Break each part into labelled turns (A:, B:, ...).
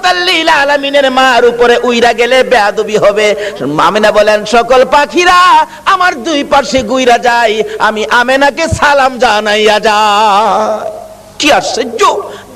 A: রাহমাতাল লিল আলামিনের মার উপরে উইরা গেলে বেয়াদবি হবে। আমিনা বলেন সকল পাখিরা আমার দুই পাশে গুইরা যায়, আমি আমেনাকে সালাম জানাইয়া যায়। কি আশ্চর্য!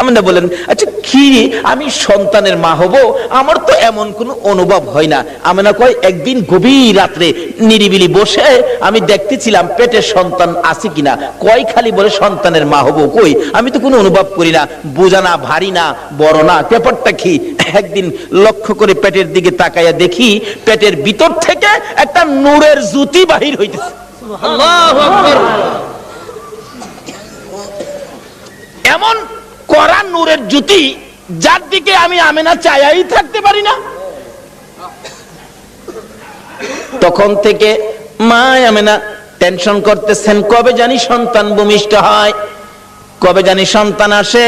A: আমিনা বলেন আচ্ছা কি আমি সন্তানের মা হব, আমার তো এমন কোনো অনুভব হয় না। আমিনা কয় একদিন গভীর রাত্রে নিরিবিলি বসে আমি দেখতেছিলাম পেটে সন্তান আছে কিনা। কয় খালি বলে সন্তানের মা হব, কই আমি তো কোনো অনুভব করি না, বোঝা না, ভারী না, বড় না, ব্যাপারটা কি? একদিন লক্ষ্য করে পেটের দিকে তাকাইয়া দেখি পেটের ভিতর থেকে একটা নূরের জ্যোতি বাহির হইতেছে। আল্লাহু আকবার! এমন কড়া নূরের জ্যোতি যার দিকে আমি আমেনা চাইয়াই থাকতে পারি না। তখন থেকে মা আমেনা টেনশন করতেছেন, কবে জানি সন্তান ভূমিষ্ঠ হয়, কবে জানি সন্তান আসে,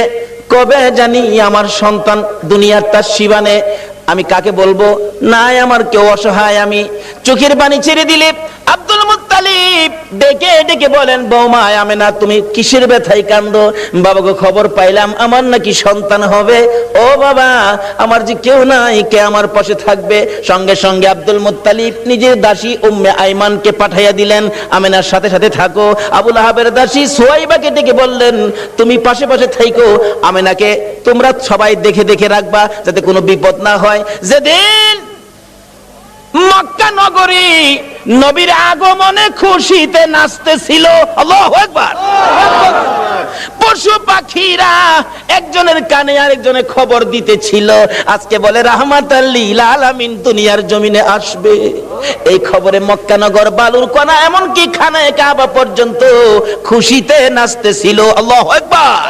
A: কবে জানি আমার সন্তান দুনিয়ার তার শিবানে। আমি কাকে বলবো? নাই আমার কেউ অসহায়। আমি চোখের পানি ছেড়ে দিলে আব্দুল মুত্তালিব ডেকে ডেকে বলেন, বৌমা আমেনা তুমি কিসের ব্যথায় কান্দো? বাবাকে খবর পাইলাম আমার নাকি সন্তান হবে। ও বাবা, আমার যে কেউ নাই, কে আমার পাশে থাকবে? সঙ্গে সঙ্গে আব্দুল মুত্তালিব নিজের দাসী উম্মে আইমানকে পাঠাইয়া দিলেন, আমেনার সাথে সাথে থাকো। আবু লাহাবের দাসী সুয়াইবাকে ডেকে বললেন, তুমি পাশে পাশে থাকো, আমেনাকে তোমরা সবাই দেখে দেখে রাখবা যাতে কোনো বিপদ না হয়। যেদিন মক্কা নগরী নবীর আগমনে খুশিতে নাচতেছিল, আল্লাহু আকবার, পশু পাখিরা একজনের কানে আরেকজনে খবর দিতেছিল, আজকে বলে রাহমাতাল লিল আলামিন দুনিয়ার জমিনে আসবে। এই খবরে মক্কা নগর, বালুর কণা, এমনকি খানায়ে কাবা পর্যন্ত খুশিতে নাচতেছিল, আল্লাহু আকবার।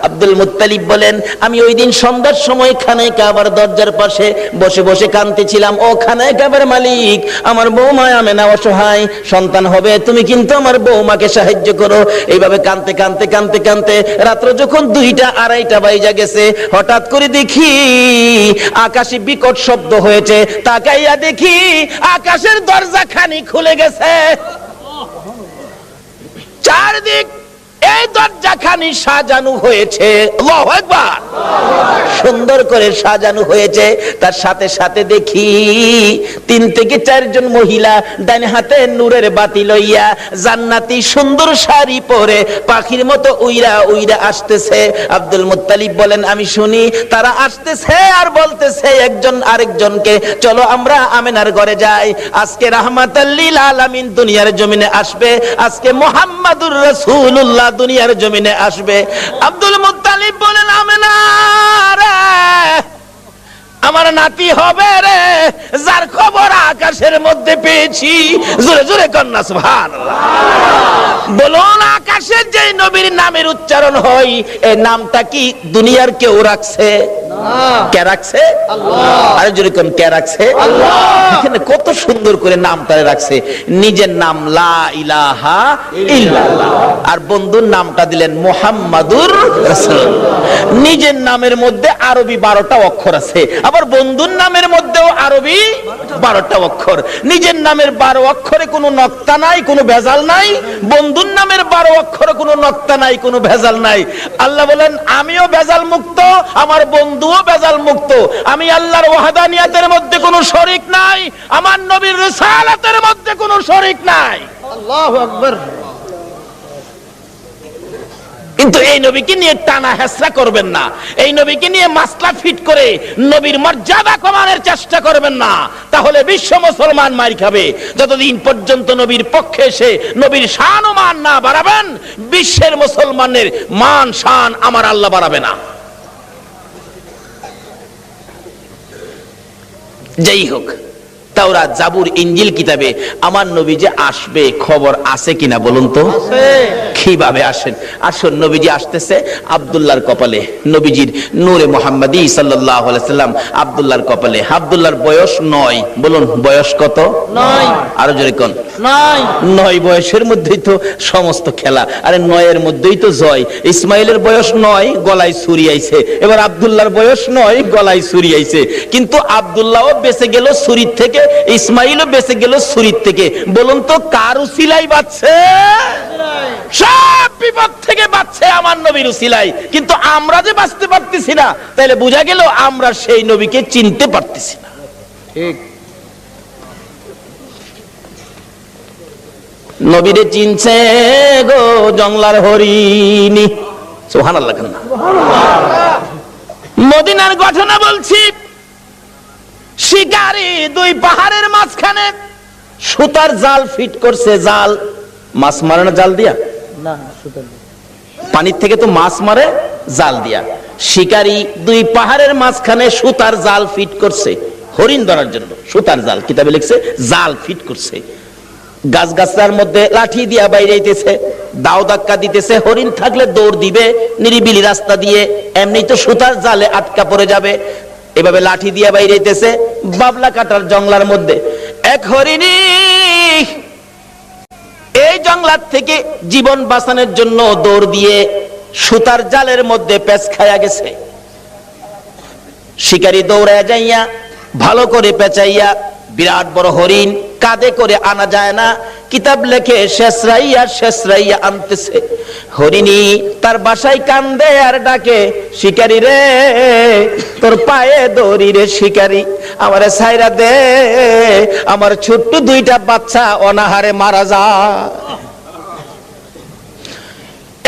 A: আব্দুল মুত্তালিব বলেন, আমি ওই দিন সন্ধ্যার সময় খানায়ে কাবার দরজার পাশে বসে বসে কাঁদতেছিলাম, ও খানায়ে কাবার মালিক, আমার বৌমা আমেনা অসহায়, সন্তান হবে, তুমি কিন্তু আমার বৌমাকে সাহায্য করো। এইভাবে কাঁদতে কাঁদতে কাঁদতে কাঁদতে রাত্র যখন 2টা 2:30 বাজে গেছে, হঠাৎ করে দেখি আকাশে বিকট শব্দ হয়েছে। তাকাইয়া দেখি আকাশের দরজা খানি খুলে গেছে, চারদিক এই দরজাখানি সাজানো হয়েছে, আল্লাহু আকবার, সুন্দর করে সাজানো হয়েছে। তার সাথে সাথে দেখি 3 থেকে 4 জন মহিলা ডান হাতে নূরের বাতি লইয়া জান্নাতি সুন্দর শাড়ি পরে পাখির মতো উইরা উইরা আসতেছে। আব্দুল মুত্তালিব বলেন, আমি শুনি তারা আসতেছে আর বলতেছে একজন আরেকজনকে, চলো আমরা আমেনার ঘরে যাই, আজকে রাহমাতাল লিল আলামিন দুনিয়ার জমিনে আসবে, আজকে মুহাম্মাদুর রাসূলুল্লাহ দুনিয়ার জমিনে আসবে। আব্দুল মুত্তালিব বলেন, আমেনা রে, আমার নাতি হবে রে, যার খবর আকাশের মধ্যে পেয়েছি। জোরে জোরে কন্যা সুবহানাল্লাহ। বলুন, আকাশের যে নবীর নামের উচ্চারণ হয়, এই নামটা কি দুনিয়ার কেউ রাখছে? কে রাখছে? আল্লাহ। আরে জোরে কোন কে রাখছে? আল্লাহ। এখানে কত সুন্দর করে নামটা রাখছে। নিজের নাম লা ইলাহা ইল্লাল্লাহ, আর বন্ধুর নামটা দিলেন মুহাম্মাদুর রাসূলুল্লাহ। নিজের নামের মধ্যে আরবি 12টা অক্ষর আছে, আবার বন্ধুর নামের মধ্যেও আরবি 12টা অক্ষর। নিজের নামের 12 অক্ষরে কোনো নক্তা নাই, কোনো ভেজাল নাই, বন্ধুর নামের 12 অক্ষরে কোনো নক্তা নাই, কোনো ভেজাল নাই। আল্লাহ বলেন, আমিও ভেজাল মুক্ত, আমার বন্ধুও ভেজাল মুক্ত। আমি আল্লাহর ওয়াহদানিয়াতের মধ্যে কোনো শরীক নাই, আমার নবীর রিসালাতের মধ্যে কোনো শরীক নাই, আল্লাহু আকবার। কিন্তু এই নবীকে নিয়ে টানা হেসরা করবেন না, এই নবীকে নিয়ে মাসলা ফিট করে নবীর মর্যাদা কমানোর চেষ্টা করবেন না, তাহলে বিশ্ব মুসলমান মার খাবে। যতদিন পর্যন্ত নবীর পক্ষে এসে নবীর শান ও মান না বাড়াবেন, বিশ্বের মুসলমানের মান শান আমার আল্লাহ বাড়াবে না। যাই হোক, তাওরাত, জাবুর, ইনজিল কিতাবে আমার নবী যে আসবে খবর আছে কিনা বলুন তো? কিভাবে আসেন? আসুন, নবীজি আসতেছে আব্দুল্লাহর কপালে, নবীজির নূরে মুহাম্মাদি সাল্লাল্লাহু আলাইহি সাল্লাম আব্দুল্লাহর কপালে। আব্দুল্লাহর বয়স 9। বলুন বয়স কত? 9। আরো জোরে কোন? 9 বয়সের মধ্যেই তো সমস্ত খেলা। আরে 9 মধ্যেই তো জয়। ইসমাইলের বয়স 9, গলায় ছুরি আইছে। এবার আব্দুল্লাহর বয়স 9, গলায় ছুরি আইছে। কিন্তু আব্দুল্লাহও বেঁচে গেল ছুরির থেকে, ইসমাইলও বেঁচে গেল ছুরির থেকে। বলুন তো কার উসিলাই বাঁচছে? সব বিপদ থেকে বাঁচছে আমার নবীর উসিলাই। কিন্তু আমরা যে বাঁচতে পারতেছি না, তাহলে বোঝা গেল আমরা সেই নবীকে চিনতে পারতেছি না।
B: ঠিক।
A: নবীরে চিনছে গো জংলার হরিণী। সুবহানাল্লাহ। মদিনার ঘটনা বলছি। শিকারী দুই পাহাড়ের মাঝখানে সুতার জাল ফিট করছে। জাল মাছ মারে না জাল দিয়া?
B: না, সুতরাং
A: পানির থেকে তো মাছ মারে জাল দিয়া। শিকারী দুই পাহাড়ের মাঝখানে সুতার জাল ফিট করছে হরিণ ধরার জন্য। সুতার জাল, কিতাবে লিখছে জাল ফিট করছে। গাছ গাছার মধ্যে লাঠি দিয়া বাইরে আইতেছে, দাও ধাক্কা দিতেছে। হরিণ থাকলে দৌড় দিবে নিরিবিলি রাস্তা দিয়ে, এমনি তো সুতার জালে আটকা পড়ে যাবে। এভাবে লাঠি দিয়া বাইরে আইতেছে বাবলা কাটার জঙ্গলার মধ্যে। এক হরিণী এই জঙ্গলার থেকে জীবন বাঁচানোর জন্য দৌড় দিয়ে সুতার জালের মধ্যে পেঁচ খায়া গেছে। শিকারী দৌড়ায় যাইয়া ভালো করে পেঁচাইয়া বিরাট বড় হরিণ কাঁধে করে আনা যায় না। কিতাব লেখে শেষরাইয়া আনতেছে। হরিণী তার বাসায় কান্দে আর ডাকে, শিকারী রে তোর পায়ে দড়ি রে শিকারী, আমারে ছাইরা দে, আমার ছোট্ট দুইটা বাচ্চা অনাহারে মারা যায়।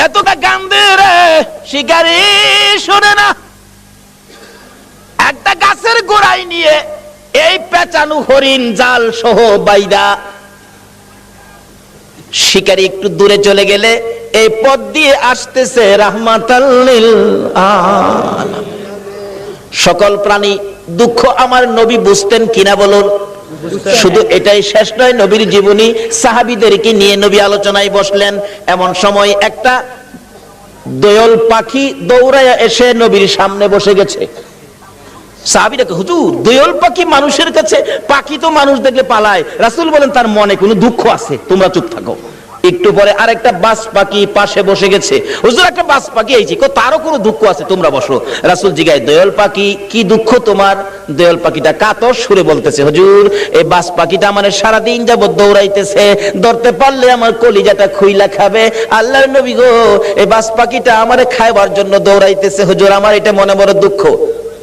A: এতটা কান্দে রে শিকারী, শোনে না। একটা গাছের গোড়ায় নিয়ে এই পেঁচানো হরিণ জাল সহ বাইদা শিকারী একটু দূরে চলে গেলে এই পথ দিয়ে আসতেছে রাহমাতাল লিল আলামিন। সকল প্রাণী দুঃখ আমার নবী বুঝতেন কিনা বলুন? শুধু এটাই শেষ নয়, নবীর জীবনী সাহাবীদেরকে নিয়ে নবী আলোচনায় বসলেন। এমন সময় একটা দোয়েল পাখি দৌড়ায়া এসে নবীর সামনে বসে গেছে। সাহাবীরা কে, হুজুর দোয়েল পাখি মানুষের কাছে, পাখি তো মানুষ দেখলে পালায়। রাসূল বলেন তার মনে কোনো দুঃখ আছে, তোমরা চুপ থাকো। একটু পরে আরেকটা বাজ পাখি পাশে বসে গেছে। হুজুর একটা বাজ পাখি আইছে, তারও কোনো দুঃখ আছে, তোমরা বসো। রাসূল জিগায়, দোয়েল পাখি কি দুঃখ তোমার? দোয়েল পাখিটা কাতর সুরে বলতেছে, হুজুর এই বাজ পাখিটা আমার সারাদিন যাবত দৌড়াইতেছে, ধরতে পারলে আমার কলিজাটা খুইলা খাবে। আল্লাহর নবী গো, এই বাজ পাখিটা আমারে খাইবার জন্য দৌড়াইতেছে, হুজুর আমার এটা মনে বড় দুঃখ।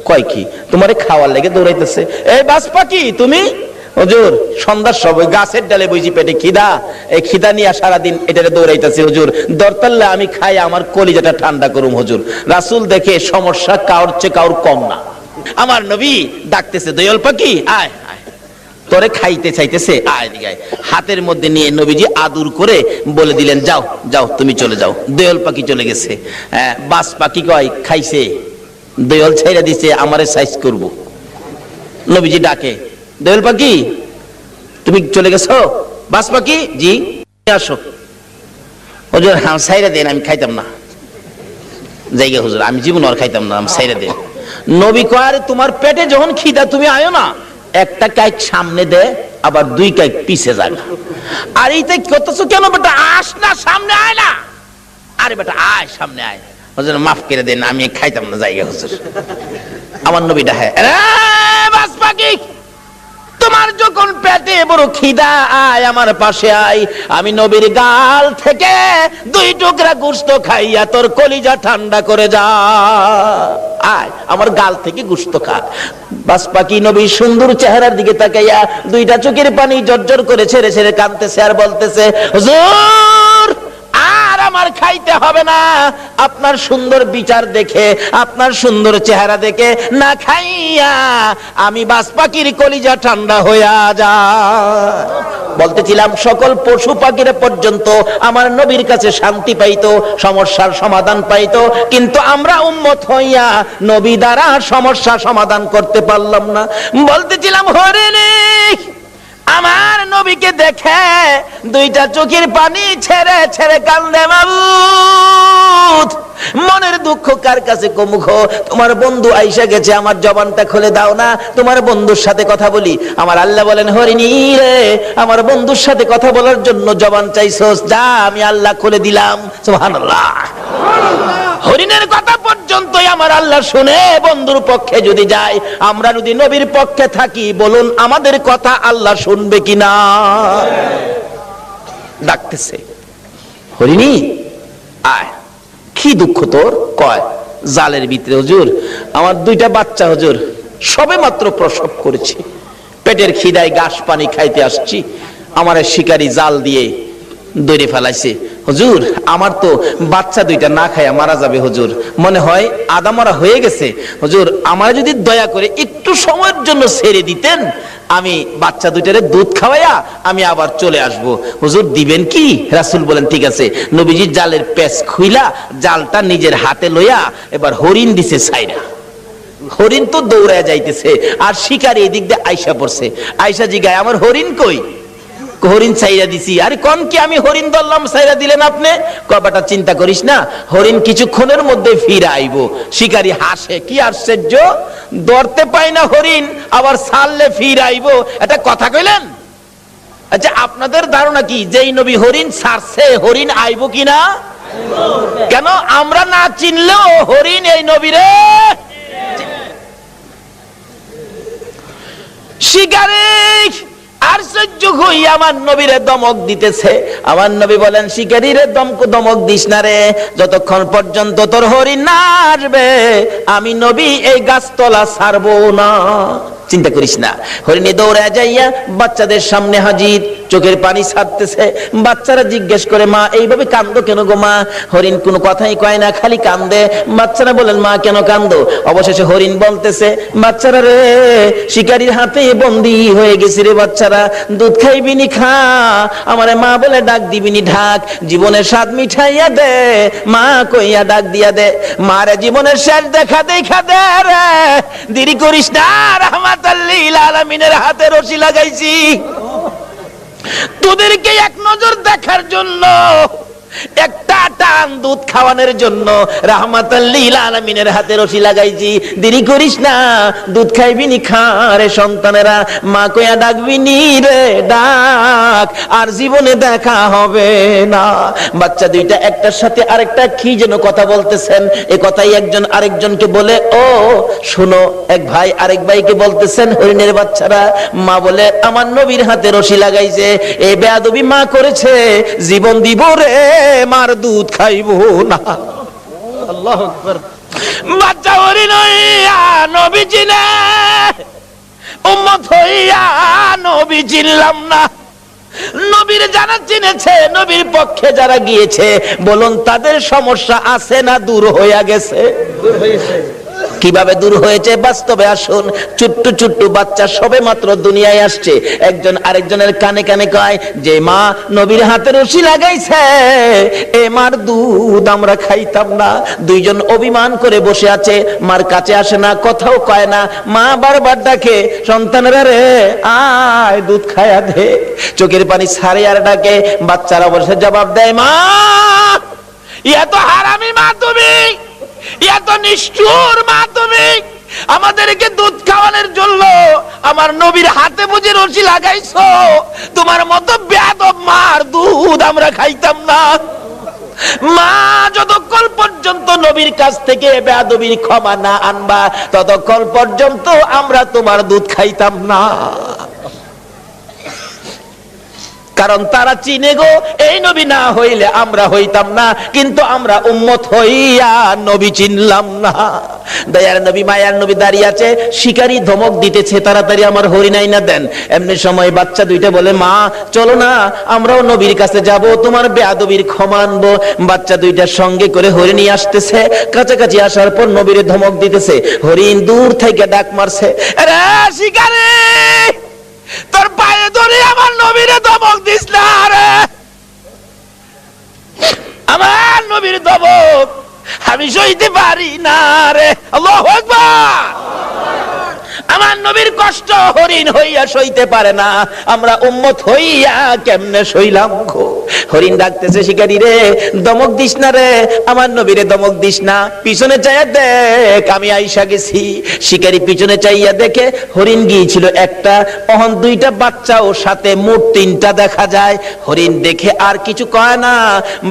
A: কয় কি তোমারে খাওয়ার লেগে দৌড়াইতেছে? এই বাজ পাখি তুমি? হুজুর সন্ধ্যার সময় গাছের ডালে বইছি, পেটে খিদা, এই খিদা নিয়ে সারাদিন এটারে দৌড়াইতেছে, হুজুর দরতাল্লা আমি খাই আমার কলিজাটা ঠান্ডা করুম হুজুর। রাসূল দেখে সমস্যা কাউর চেয়ে কাউর কম না। আমার নবী ডাকতেছে, দোয়েল পাখি আয় আয়, তোরে খাইতে চাইতেছে, আয় দিকে আয়। হাতের মধ্যে নিয়ে নবীজি আদর করে বলে দিলেন, যাও যাও তুমি চলে যাও। দোয়েল পাখি চলে গেছে। বাজ পাখি কয় খাইছে, দোয়েল ছাইরা দিছে, আমারে সাইজ করব। নবীজি ডাকে, দোয়েল পাখি তুমি চলে গেছো? বাজ পাখি জি আসো। হুজুর হ্যাঁ ছাইরা দেন, আমি খাইতাম না। জায়গা হুজুর আমি জীবন আর খাইতাম না, আমি ছাইরা দেন। নবী কয়, তোমার পেটে যখন খিদা তুমি আয়ো না, একটা কাইক সামনে দে, আবার দুই কাইক পিছে যাক। আর এইটা করতেছো কেন বেটা? আস না, সামনে আয় না। আরে বেটা আয়, সামনে আয়। হুজুর মাফ করে দেন, আমি খাইতাম না জায়গা হুজুর। আমার নবী ডাহে, বাজ পাখি তোমার যখন পেটে বড় খিদা, আয় আমার পাশে আয়, আমি নবীর গাল থেকে দুই টুকরা গোশত খাইয়া তোর কলিজা ঠান্ডা করে যা। আয় আমার গাল থেকে গোশত খা। বাজ পাখি নবীর সুন্দর চেহারার দিকে তাকাইয়া দুইটা চোখের পানি জর্জর করে ছেড়ে ছেড়ে কাঁদতেছে আর বলতেছে, হুজুর আর আমার খাইতে হবে না, আপনার সুন্দর বিচার দেখে, আপনার সুন্দর চেহারা দেখে না খাইয়া আমি বাজ পাখির কলিজা ঠান্ডা হইয়া যায়। বলতেছিলাম সকল পশু পাখিরা পর্যন্ত আমার নবীর কাছে শান্তি পাইতো, সমস্যার সমাধান পাইতো, কিন্তু আমরা উম্মত হইয়া নবী দ্বারা সমস্যা সমাধান করতে পারলাম না। বলতেছিলাম হরিণী আমার নবীকে দেখে দুইটা চোখের পানি ছেড়ে ছেড়ে কান্দে। মাবুদ মনের দুঃখ কার কাছে কমুখ? তোমার বন্ধু আইসা গেছে, আমার জবানটা খুলে দাও না, তোমার বন্ধুর সাথে কথা বলি। আমার আল্লাহ বলেন, হরিণী রে আমার বন্ধুর সাথে কথা বলার জন্য জবান চাইছস, যা আমি আল্লাহ খুলে দিলাম। সুবহানাল্লাহ। হরিণের কথা পর্যন্তই আমার আমার আল্লাহ শুনে বন্ধুর পক্ষে যদি যায়, আমরা যদি নবীর পক্ষে থাকি, বলুন আমাদের কথা আল্লাহ শুনবে কিনা? ডাকতেছে, হরিণী আয়, কি দুঃখ তোর? কয় জালের ভিতরে হুজুর আমার দুইটা বাচ্চা হুজুর, সবে মাত্র প্রসব করেছি, পেটের খিদায় ঘাস পানি খাইতে আসছি, আমার শিকারী জাল দিয়ে দড়ি ফেলাইছে হুজুর, আমার তো বাচ্চা দুইটা না খায়া মারা যাবে হুজুর, মনে হয় আদা মরা হয়ে গেছে হুজুর, আমার যদি দয়া করে একটু সময়ের জন্য ছেড়ে দিতেন, আমি বাচ্চা দুইটারে দুধ খাওয়াইয়া আমি আবার চলে আসব, হুজুর দিবেন কি? রাসূল বলেন ঠিক আছে। নবীজি জালের পেঁচ খুইলা জালটা নিজের হাতে লইয়া এবার হরিণ দিছে ছাইরা। হরিণ তো দৌড়ায় যাইতেছে, আর শিকারী এদিক দিয়ে আইসা পড়ছে। আইসা জিগায় আমার হরিণ কই? হরিণ ছাইরা দিছি। আরে কোন কি আমি হরিণ ধরলাম, ছাইরা দিলেন আপনি? কবাটা চিন্তা করিস না, হরিণ কিছুক্ষণের মধ্যে ফিরে আইব। শিকারী হাসে, কি আশ্চর্য, ধরতে পাই না হরিণ, আবার ছাড়লে ফিরে আইব, এটা কথা কইলেন? আচ্ছা আপনাদের ধারণা কি যেই নবী হরিণ ছাড়ছে হরিণ আইব কিনা? কেন আমরা না চিনলেও হরিণ এই নবীরে শিকারী আশ্চর্য হই আমার নবীরে দমক দিতেছে। আমার নবী বলেন শিকারীরে দমক দিস না রে, যতক্ষণ পর্যন্ত তোর হরিণ না আসবে আমি নবী এই গাছতলা ছাড়বো না। চিন্তা করিস না। হরিণী দৌড়ে যাইয়া বাচ্চাদের সামনে হাজির, চোখের পানি ছাড়তেছে। বাচ্চারা জিজ্ঞেস করে মা এইভাবে কান্দো কেন গো মা? হরিণ কোনো কথাই কয় না, খালি কান্দে। বাচ্চারা বলেন মা কেন কান্দো? অবশেষে হরিণ বলতেছে বাচ্চারা রে, শিকারীর হাতে বন্দী হয়ে গেছি রে বাচ্চারা, দুধ খাইবিনি খা, আমারে মা বলে ডাক দিবিনি ঢাক, জীবনের স্বাদ মিঠাইয়া দে, মা কইয়া ডাক দিয়া দে, মারে জীবনের শেষ দেখা দেখা দে রে, দেরি করিস না, রাহমাতাল লিল আলামিনের হাতে রশি লাগাইছি তোদেরকে এক নজর দেখার জন্য, একটা টান দুধ খাওয়ানোর জন্য রাহমাতাল লিল আলামিনের হাতে রশি লাগাইছি, দেরি করিস না, দুধ খাইবি নি খা রে সন্তানেরা, মা কইয়া ডাকবি নি রে ডাক, আর জীবনে দেখা হবে না। বাচ্চা দুইটা একটার সাথে আরেকটা কি যেন কথা বলতেছেন, এ কথাই একজন আরেকজনকে বলে ও শোনো, এক ভাই আরেক ভাইকে বলতেছেন হরিণের বাচ্চারা, মা বলে আমার নবীর হাতে রশি লাগাইছে, এই বেয়াদবি মা করেছে, জীবন দিব রে মার দুধ খাইবো না। আল্লাহু আকবার। বাচ্চা হরিণ হইয়া নবী চিনে, উম্মত হইয়া নবী চিনলাম না। নবীর যারা চিনেছে, নবীর পক্ষে যারা গিয়েছে, বলুন তাদের সমস্যা আছে না দূর হইয়া গেছে? দূর হয়েছে। কিভাবে দূর হয়েছে বাস্তবে আসুন। ছোট্ট ছোট্ট বাচ্চা সবে মাত্র দুনিয়ায় আসছে, একজন আরেকজনের কানে কানে কয় যে মা নবীর হাতে রশি লাগাইছে, এ মার দুধ আমরা খাইতাম না। দুইজন অভিমান করে বসে আছে, মার কাছে আসে না, কথাও কয় না। মা বারবার ডাকে সন্তানেরা রে আয় দুধ খায়া দে, চোখের পানি ছাড়ে আর ডাকে। বাচ্চারা বসে জবাব দেয় মা এত হারামি মা তুমি, এত নিষ্ঠুর মা তুমি, আমাদেরকে দুধ খাওয়ানোর জন্য আমার নবীর হাতে বুঝে রশি লাগাইছো, তোমার মতো বেয়াদব মার দুধ আমরা খাইতাম না। মা যতক্ষণ পর্যন্ত নবীর কাছ থেকে বেয়াদবির ক্ষমা না আনবা, ততক্ষণ পর্যন্ত আমরা তোমার দুধ খাইতাম না। কারণ তারা চিনে গো, এই নবী না হইলে আমরা হইতাম না, কিন্তু আমরা উম্মত হইয়া নবী চিনলাম না। দয়ার নবী মায়ার নবী দাঁড়িয়ে আছে, শিকারী ধমক দিতেছে তাড়াতাড়ি আমার হরিণ আইনা দেন। এমনি সময় বাচ্চা দুইটা বলে মা চলো না আমরাও নবীর কাছে যাব, তোমার বেয়াদবির ক্ষমা আনবো। বাচ্চা দুইটার সঙ্গে করে হরিণী আসতেছে, কাছাকাছি আসার পর নবীর ধমক দিতেছে। হরিণ দূর থেকে ডাক মারছে, আরে শিকারী তোর পায়ে ধরে আমার নবীরে ধমক দিস না রে, আমার নবীর ধমক আমি সইতে পারি না রে। আল্লাহু আকবার। আমার নবীর কষ্ট হরিণ হইয়া সইতে পারে না, আমরা উম্মত হইয়া কেমনে সইলাম গো। হরিণ ডাকতেছে, শিকারী রে দমক দিস না রে, আমার নবীরে দমক দিস না, পিছনে চাইয়া দেখ আমি আইসা গেছি। শিকারী পিছনে চাইয়া দেখে হরিণ গিয়েছিল একটা, অহন দুইটা বাচ্চা ওর সাথে মোট তিনটা দেখা যায়। হরিণ দেখে আর কিছু কয় না।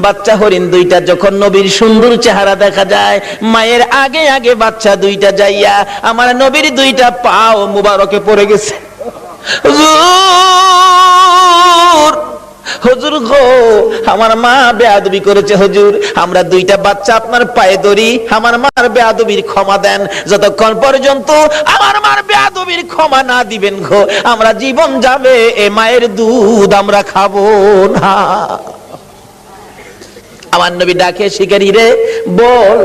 A: বাচ্চা হরিণ দুইটা যখন নবীর সুন্দর চেহারা দেখা যায়, মায়ের আগে আগে বাচ্চা দুইটা যাইয়া আমার নবীর দুইটা পাও মুবারকে পড়ে গেছে। হুজুর, হুজুর গো, আমার মা বেয়াদবি করেছে হুজুর, আমরা দুইটা বাচ্চা আপনার পায়ে ধরি, আমার মার বেয়াদবির ক্ষমা দেন। যতক্ষণ পর্যন্ত আমার মার বেয়াদবির ক্ষমা না দিবেন গো, আমরা জীবন যাবে এ মায়ের দুধ আমরা খাবো না। আমার নবী ডাকে, শিকারী রে বল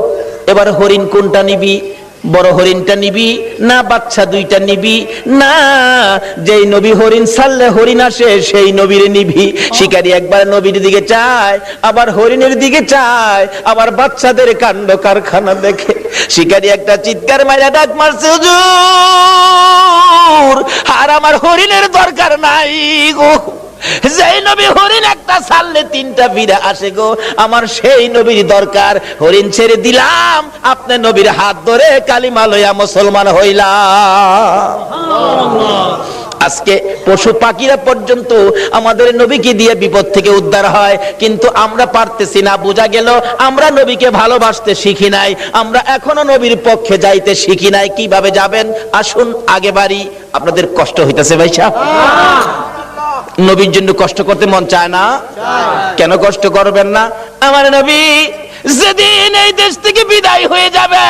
A: এবার হরিণ কোনটা নিবি, বড় হরিণটা নিবি না বাচ্চা দুইটা নিবি? না, যেই নবী হরিণ ছাড়লে হরিণ আসে সেই নবীর নিবি। শিকারী একবার নবীর দিকে চায়, আবার হরিণের দিকে চায়, আবার বাচ্চাদের কাণ্ড কারখানা দেখে শিকারী একটা চিৎকার মাইরা ডাক মারছে, হুজুর আর আমার হরিণের দরকার নাই গো, যেই নবী হরিণ একটা ছাড়লে তিনটা ফিরে আসে গো, আমার সেই নবীর দরকার। হরিণ ছেড়ে দিলাম, আপনি নবীর হাত ধরে কালিমা লইয়া মুসলমান হইলাম। আজকে পশু পাখিরা পর্যন্ত আমাদের নবীকে দিয়ে বিপদ থেকে উদ্ধার হয়, কিন্তু আমরা পারতেছি না। বোঝা গেল আমরা নবীকে ভালোবাসতে শিখি নাই, আমরা এখনো নবীর পক্ষে যাইতে শিখি নাই। কিভাবে যাবেন আসুন আগে বাড়ি। আপনাদের কষ্ট হইতেছে ভাই সাহেব? নবীর জন্য কষ্ট করতে মন চায় না? কেন কষ্ট করবেন না? আমার নবী যেদিন এই দেশ থেকে বিদায় হয়ে যাবে,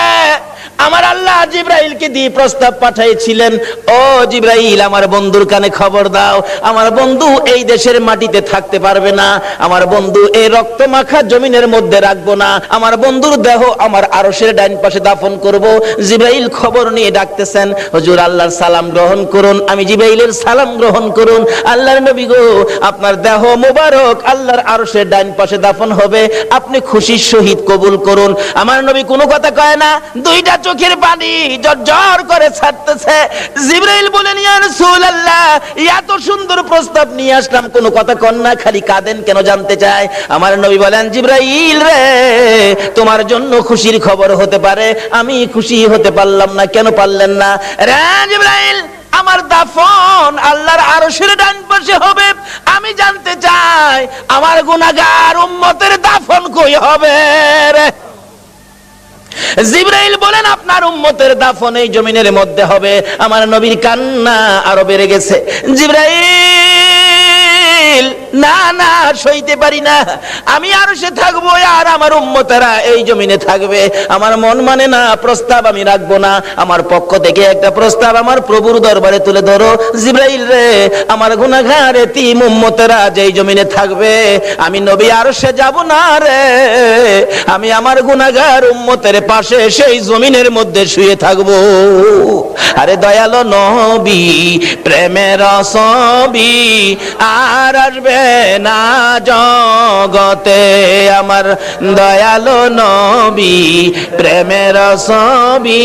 A: আমার আল্লাহ জিবরাইলকে দিয়ে প্রস্তাব পাঠাইছিলেন, ও জিবরাইল আমার বন্ধুর কানে খবর দাও, আমার বন্ধু এই দেশের মাটিতে থাকতে পারবে না, আমার বন্ধু এই রক্ত মাখা জমিনের মধ্যে রাখবো না, আমার বন্ধুর দেহ আমার আরশের ডাইন পাশে দাফন করব। জিবরাইল খবর নিয়ে ডাকতেছেন, হুজুর আল্লাহর সালাম গ্রহণ করুন। আমি জিবরাইলের সালাম গ্রহণ করুন। আল্লাহর নবী গো, আপনার দেহ মোবারক আল্লাহর আরশের ডাইন পাশে দাফন হবে, আপনি খুশির সহিত কবুল করুন। আমার নবী কোনো কথা কয় না, দুইটা চোখের পানি জর্জর করে ছাড়তেছে। জিবরাইল বলেন, ইয়া রাসূলুল্লাহ এত সুন্দর প্রস্তাব নিয়ে আসলাম, কোনো কথা কন না, খালি কাঁদেন কেন জানতে চাই। আমার নবী বলেন, জিবরাইল রে তোমার জন্য খুশির খবর হতে পারে, আমি খুশি হতে পারলাম না। কেন পারলেন না? রে জিবরাইল, আমার দাফন আল্লাহর আরশের ডান পাশে হবে, আমি জানতে চাই আমার গুনাহগার উম্মতের দাফন কই হবে রে? জিবরাইল বলেন, আপনার উম্মতের দাফন এই জমিনের মধ্যে হবে। আমার নবীর কান্না আরো বেড়ে গেছে। জিবরাইল, না না সইতে পারি না, আমি আরশে থাকবো আর আমার উম্মতেরা এই জমিনে থাকবে, আমার মন মানে না, প্রস্তাব আমি রাখবো না। আমার পক্ষ থেকে একটা প্রস্তাব আমার প্রভুর দরবারে তুলে ধরো। জিবরাইল রে, আমার গুনাহগার এতিম উম্মতেরা যেই জমিনে থাকবে, আমি নবী আরশে যাব না রে, আমি আমার গুনাহগার উম্মতের পাশে সেই জমিনের মধ্যে শুয়ে থাকবো। আরে দয়ালো নবী প্রেমের ছবি আর আসবে না জগতে, আমার দয়ালো নবী প্রেমের ছবি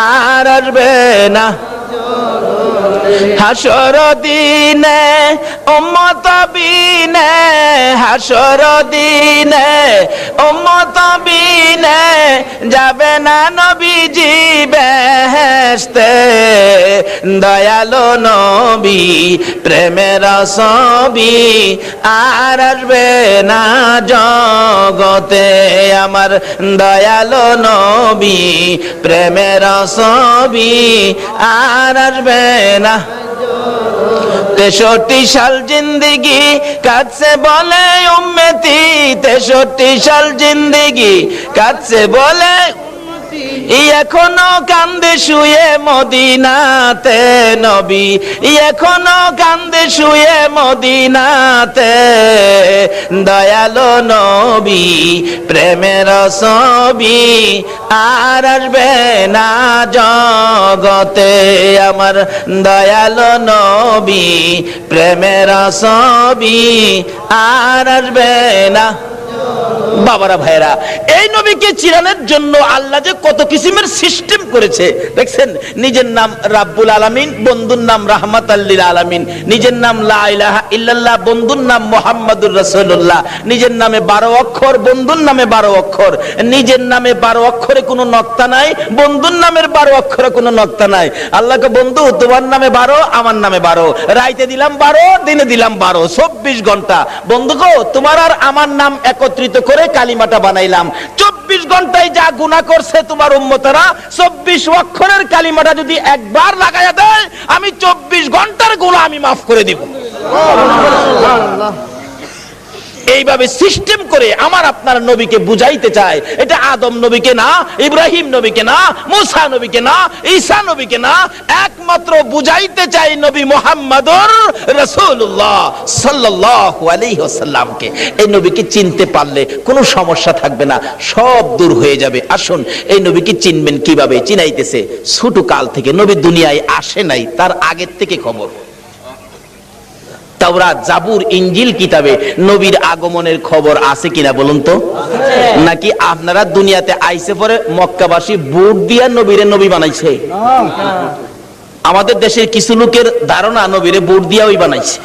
A: আর আসবে না। হাসর দিনে উম্মত বিনে, হাসর দিনে উম্মত বিনে যাবে না নবীজি বেহেশতে, দয়ালো নবী প্রেমের ছবি আর আসবে না জগতে, আমার দয়ালো নবী প্রেমের ছবি আর আসবে না। 63 সাল জিন্দেগি কাটছে বলে উম্মতি, 63 সাল জিন্দেগি কাটছে বলে এখনো কান্দে শুয়ে মদিনাতে নবী, এখনো কান্দে শুয়ে মদিনাতে, দয়ালো নবী প্রেমের ছবি আর আসবে না জগতে, আমার দয়ালো নবী প্রেমের ছবি আর আসবে না। বাবারা ভাইরা, এই নবীকে চিনানোর জন্য আল্লাহ যে কত কিসিমের সিস্টেম করেছে দেখছেন। নিজের নাম রাব্বুল আলামিন, বন্ধুর নাম রাহমাতাল লিল আলামিন। নিজের নাম লা ইলাহা ইল্লাল্লাহ, বন্ধুর নাম মুহাম্মাদুর রাসূলুল্লাহ। নিজের নামে 12 অক্ষর, বন্ধুর নামে 12 অক্ষর। নিজের নামে 12 অক্ষরে কোনো নক্তা নাই, বন্ধুর নামের 12 অক্ষরে কোনো নক্তা নাই। আল্লাহকে বন্ধু তোমার নামে 12, আমার নামে 12, রাইতে দিলাম 12, দিনে দিলাম 12, 24 ঘন্টা। বন্ধু গো, তোমার আর আমার নাম একত্রিত করে কালিমাটা বানাইলাম। 24 ঘন্টায় যা গুনাহ করছে তোমার উম্মতেরা, 24 অক্ষরের কালিমাটা যদি একবার লাগায়া দেয়, আমি 24 ঘন্টার গুনাহ আমি মাফ করে দিব। এইভাবে সিস্টেম করে আমার আপনার নবীকে বুঝাইতে চায়। এটা আদম নবীকে না, ইব্রাহিম নবীকে না, মুসা নবীকে না, ঈসা নবীকে না, একমাত্র বুঝাইতে চাই নবী মুহাম্মদুর রাসূলুল্লাহ সাল্লাল্লাহু আলাইহি ওয়াসাল্লামকে। এই নবীকে চিনতে পারলে কোনো সমস্যা থাকবে না, সব দূর হয়ে যাবে। আসুন, এই নবীকে চিনবেন কিভাবে? চিনাইতেছে ছোট কাল থেকে। নবী দুনিয়ায় আসে নাই, তার আগের থেকে খবর। তাওরাত, জাবুর, ইনজিল কিতাবে নবীর আগমনের খবর আছে কিনা বলুন তো? নাকি আপনারা দুনিয়াতে আইসে পরে মক্কাবাসী বুট দিয়া নবীরে নবী বানাইছে? আমাদের দেশের কিছু লোকের ধারণা নবীরে বুট দিয়া ওই বানাইছে।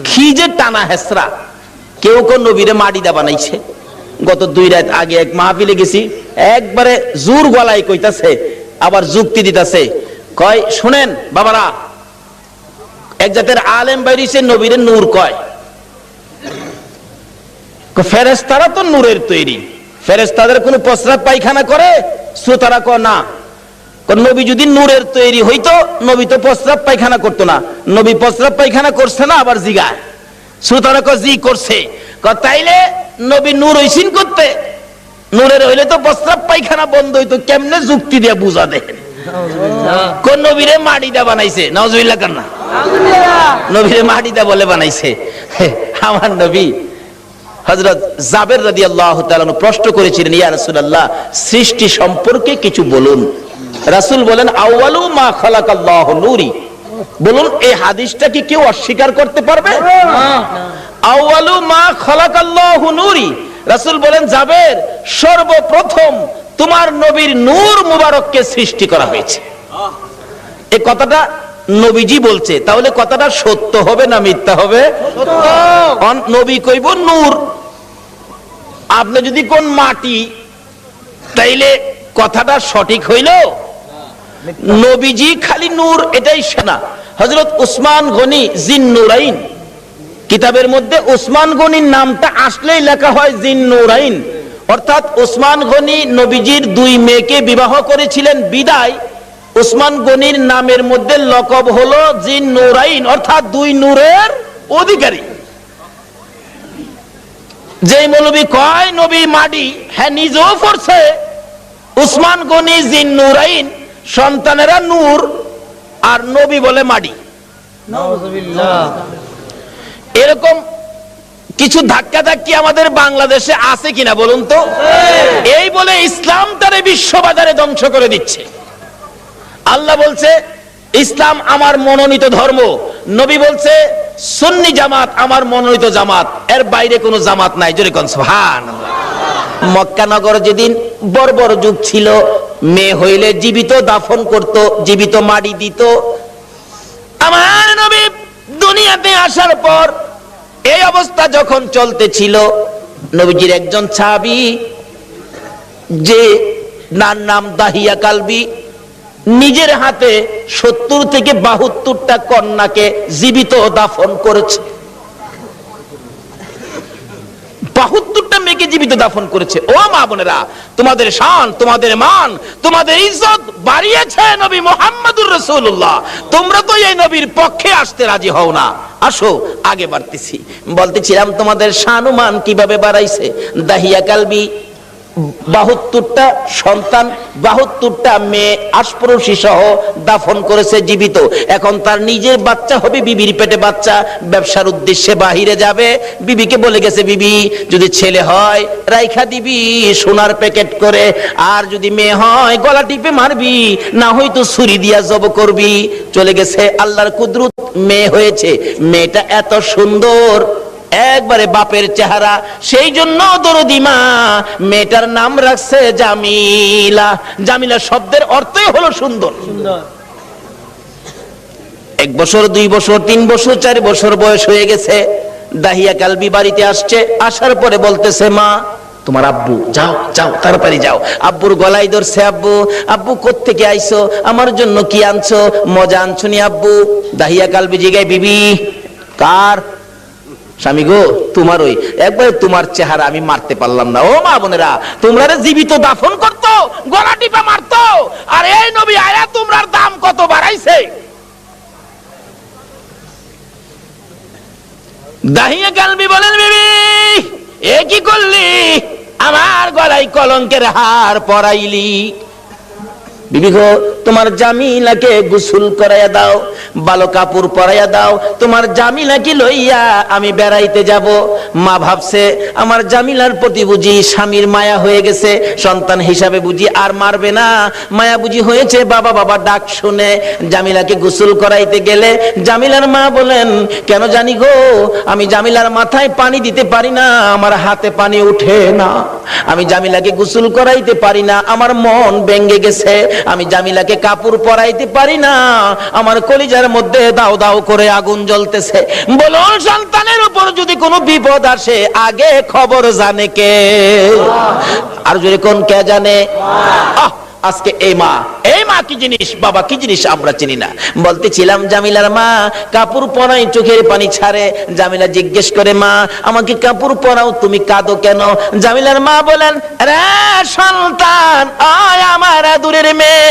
A: কি যে টানা হেসরা! কেউ কেউ নবীরে মাটি দা বানাইছে। গত 2 রাত আগে এক মাহফিলে গেছি, একবারে জোর গলায় কইতাছে, আবার যুক্তি দিতাছে। কয়, শুনেন বাবারা, এক জাতের আলেম বাইরিছে নবীরে নূর কয়। ফেরেশতারা তো নূরের তৈরি, ফেরেশতাদের কোনো প্রস্রাব পায়খানা করে? শ্রোতারা কয় না। নবী যদি নূরের তৈরি হইতো, নবী তো প্রস্রাব পায়খানা করতো না। নবী প্রস্রাব পায়খানা করছে না? আবার জিগায়। শ্রোতারা কয় জি করছে। তাইলে নবী নূর হইছেন করতে? নূরের হইলে তো প্রস্রাব পায়খানা বন্ধ হইতো। কেমনে যুক্তি দিয়ে বুঝা দেন? কোন নবীরে মাটি দা বানাইছে? নাউজুবিল্লাহ কান্না। নবীরে মাটি দা বলে বানাইছে? আমার নবী হযরত জাবের রাদিয়াল্লাহু তাআলা প্রশ্ন করেছিলেন, ইয়া রাসূলুল্লাহ, সৃষ্টি সম্পর্কে কিছু বলুন। রাসূল বলেন, আউয়ালু মা খালাকাল্লাহু নূরি। বলুন, এই হাদিসটা কি কেউ অস্বীকার করতে পারবে? আউয়ালু মা খালাকাল্লাহু নূরি। রাসূল বলেন, জাবের, সর্বপ্রথম তোমার নবীর নূর মুবারককে সৃষ্টি করা হয়েছে। এই কথাটা নবীজি বলছে, তাহলে কথাটা সত্য হবে না মিথ্যা হবে? নবী কইব নূর, আপনি যদি কোন মাটি, তাইলে কথাটা সঠিক হইল? নবীজি খালি নূর এটাই শোনা। হযরত উসমান গনি জিন্নুরাইন কিতাবের মধ্যে উসমান গনির নামটা আসলেই লেখা হয় জিন্নুরাইন, অর্থাৎ উসমান গনি নবীজির 2 মেয়েকে বিবাহ করেছিলেন বিদায় উসমান গনির নামের মধ্যে লকব হলো জিন্নুরাইন, অর্থাৎ 2 নূরের অধিকারী। যেই মৌলবী কয় নবী মাটি, হ্যাঁ নিজেও পড়ছে উসমান গনি জিন্নুরাইন, সন্তানেরা নূর, আর নবী বলে মাটি। এরকম কিছু ধাক্কা ধাক্কি আমাদের বাংলাদেশে আছে কিনা বলুন তো? এই বলে ইসলাম তারে বিশ্ববাজারে ধ্বংস করে দিচ্ছে। আল্লাহ বলছে ইসলাম আমার মনোনীত ধর্ম, নবী বলছে সুন্নি জামাত আমার মনোনীত জামাত, এর বাইরে কোনো জামাত নাই। জোরে কোন সুবহানাল্লাহ। মক্কা নগর যেদিন বর্বর যুগ ছিল, মেয়ে হইলে জীবিত দাফন করত, জীবিত মাটি দিত। আমার নবী দুনিয়াতে আসার পর এই অবস্থা যখন চলতেছিল, নবীজির একজন সাহাবী, যে নাম দাহিয়া কালবি, নিজের হাতে 70 থেকে 72টা কন্যাকে জীবিত দাফন করেছে। 72টা মেয়েকে জীবিত দাফন করেছে। ও মা বোনেরা, তোমাদের শান, তোমাদের মান, তোমাদের ইজ্জত বাড়িয়েছে নবী মুহাম্মদুর রাসূলুল্লাহ। তোমরা তো এই নবীর পক্ষে আসতে রাজি হও না। আসো আগে বাড়তেছি। বলতেছিলাম তোমাদের শান ও মান কিভাবে বাড়াইছে। দাহিয়া কালবি 72টা সন্তান, 72টা মেয়ে আশপরশী সহ দাফন করেছে জীবিত। এখন তার নিজের বাচ্চা হবে, বিবির পেটে বাচ্চা, ব্যবসার উদ্দেশ্যে বাহিরে যাবে। বিবিকে বলে গেছে, বিবি যদি ছেলে হয় রাইখা দিবি সোনার প্যাকেট করে, আর যদি মেয়ে হয় গলা টিপে মারবি, না হয়তো ছুরি দিয়া জব করবি। চলে গেছে, আল্লাহর কুদরত মেয়ে হয়েছে। মেয়েটা এত সুন্দর, একবারে বাপের চেহারা, সেই জন্য দরদি মা মেয়েটার নাম রাখছে জামিলা। জামিলা শব্দের অর্থই হলো সুন্দর। এক বছর, 2 বছর, 3 বছর, 4 বছর বয়স হয়ে গেছে। দাহিয়া কালবি বাড়িতে আসছে, আসার পরে বলতেছে, মা তোমার আব্বু, যাও যাও তাড়াতাড়ি যাও। আব্বুর গলায় ধরছে, আব্বু আব্বু কোত্থেকে আইছো, আমার জন্য কি আনছো, মজা আনছো নি আব্বু? দাহিয়া কালবি জিগায়, বিবি কার? স্বামী গো তোমার। ওই একবার তোমার চেহারা আমি মারতে পারলাম না। ও মা বোনেরা, তোমরা জীবিত দাফন করতো, গলা টিপা মারতো, আর এই নবী আয়া তোমরার দাম কত বাড়াইছে। দাহিয়া কালবি বলেন, বিবি এ কি করলি, আমার গলায় কলঙ্কের হার পরাইলি। বিবি গো তোমার জামিলাকে গোসল করাইয়া দাও, ভালো কাপড় পরাইয়া দাও, তোমার জামিলাকে লইয়া আমি বেড়াইতে যাব। মা ভাবছে আমার জামিলার প্রতি বুঝি স্বামীর মায়া হয়ে গেছে, সন্তান হিসাবে বুঝি আর মারবে না, মায়া বুঝি হয়েছে। বাবা বাবা ডাক শুনে জামিলাকে গোসল করাইতে গেলে জামিলার মা বলেন, কেন জানি গো আমি জামিলার মাথায় পানি দিতে পারি না, আমার হাতে পানি উঠে না, আমি জামিলাকে গোসল করাইতে পারি না, আমার মন ভেঙে গেছে, আমি জামিলাকে কাপড় পরাইতে পারি না, আমার কলিজার মধ্যে দাও দাও করে আগুন জ্বলতেছে। বলুন, সন্তানের উপর যদি কোনো বিপদ আসে আগে খবর জানে কে? আর যদি কোন কে জানে? আজকে এই মা কি জিনিস, বাবা কি জিনিস আমরা চিনি না। বলতেছিলাম জামিলার মা কাপড় পরাই, চোখের পানি ছাড়ে। জামিলা জিজ্ঞেস করে, মা আমাকে কাপড় পরাও, তুমি কাঁদো কেন? জামিলার মা বলেন, রে সন্তান, আয় আমার আদুরের মেয়ে,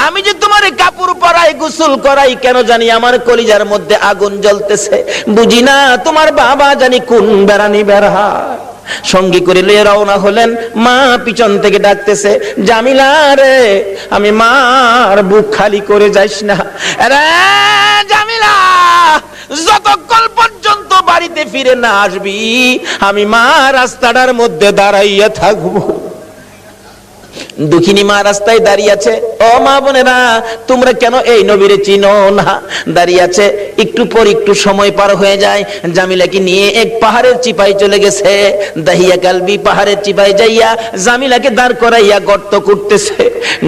A: আমি যে তোমার কাপড় পরাই, গোসল করাই, কেন জানি আমার কলিজার মধ্যে আগুন জ্বলতেছে, বুঝি না তোমার বাবা জানি কোন বেড়ানি বেড়া। সঙ্গী করে লিয়ে রওনা হলেন। মা পিছন থেকে ডাকতেছে, জামিলা রে, আমি মার বুক খালি করে যাইস না রে জামিলা, যতক্ষণ পর্যন্ত বাড়িতে ফিরে না আসবি আমি মা রাস্তাটার মধ্যে দাঁড়াইয়া থাকবো। দুঃখিনী মা রাস্তায় দাঁড়িয়ে আছে। ও মা বোনেরা, তোমরা কেন এই নবীরে চিনো না? দাঁড়িয়ে আছে। একটু পর একটু সময় পার হয়ে যায়, জামিলাকে নিয়ে এক পাহাড়ের চিপায় চলে গেছে। দাহিয়া কালবি পাহাড়ের চিপায় যাইয়া জামিলাকে দাঁড় করাইয়া গর্ত করতেছে।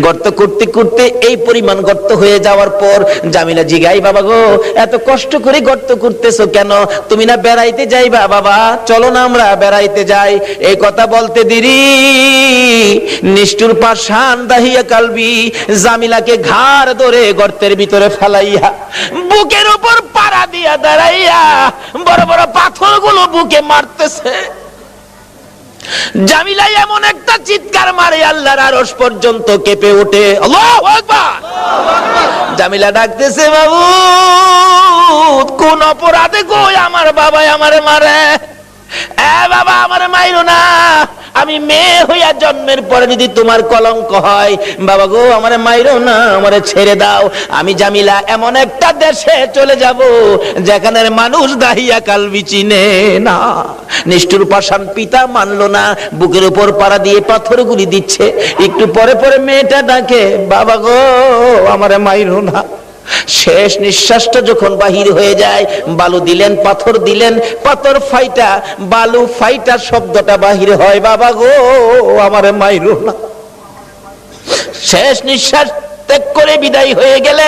A: গর্ত করতে করতে এই পরিমাণ গর্ত হয়ে যাওয়ার পর জামিলা জিগাই, বাবা গো এত কষ্ট করে গর্ত করতেছো কেন? তুমি না বেড়াইতে যাইবা? বাবা চলো না আমরা বেড়াইতে যাই। এই কথা বলতে দেরি নিষ্ঠুর পাষাণ দাহিয়া কালবি জামিলাকে ঘাড় ধরে গর্তের ভিতরে ফেলাইয়া বুকের উপর পাড়া দিয়া দাঁড়াইয়া বড় বড় পাথরগুলো বুকে মারতেছে। জামিলা এমন একটা চিৎকার মারে আল্লাহর আরশ পর্যন্ত কেঁপে ওঠে। আল্লাহু আকবার। জামিলা ডাকতেছে, বাবু কোন অপরাধে গো আমার বাবা আমারে মারে? বাবা আমারে মাইরো না, আমি মেয়ে হইয়া জন্মের পরে যদি তোমার কলঙ্ক হয়, বাবা গো আমারে মাইরো না, আমারে ছেড়ে দাও। আমি জামিলা এমন একটা দেশে চলে যাব যেখানের মানুষ দাহিয়া কালবি চিনে না। নিষ্ঠুর পাষাণ পিতা মানলো না, বুকের উপর পাড়া দিয়ে পাথরগুলি দিচ্ছে। একটু পরে পরে মেয়েটা ডাকে, বাবা গো আমারে মাইরো না। শেষ নিঃশ্বাসটা যখন বাহির হয়ে যায়, বালু দিলেন, পাথর দিলেন, পাথর ফাইটা বালু ফাইটা শব্দটা বাহির হয়, বাবা গো আমারে মাইরো না। শেষ নিঃশ্বাস ত্যাগ করে বিদায় হয়ে গেলে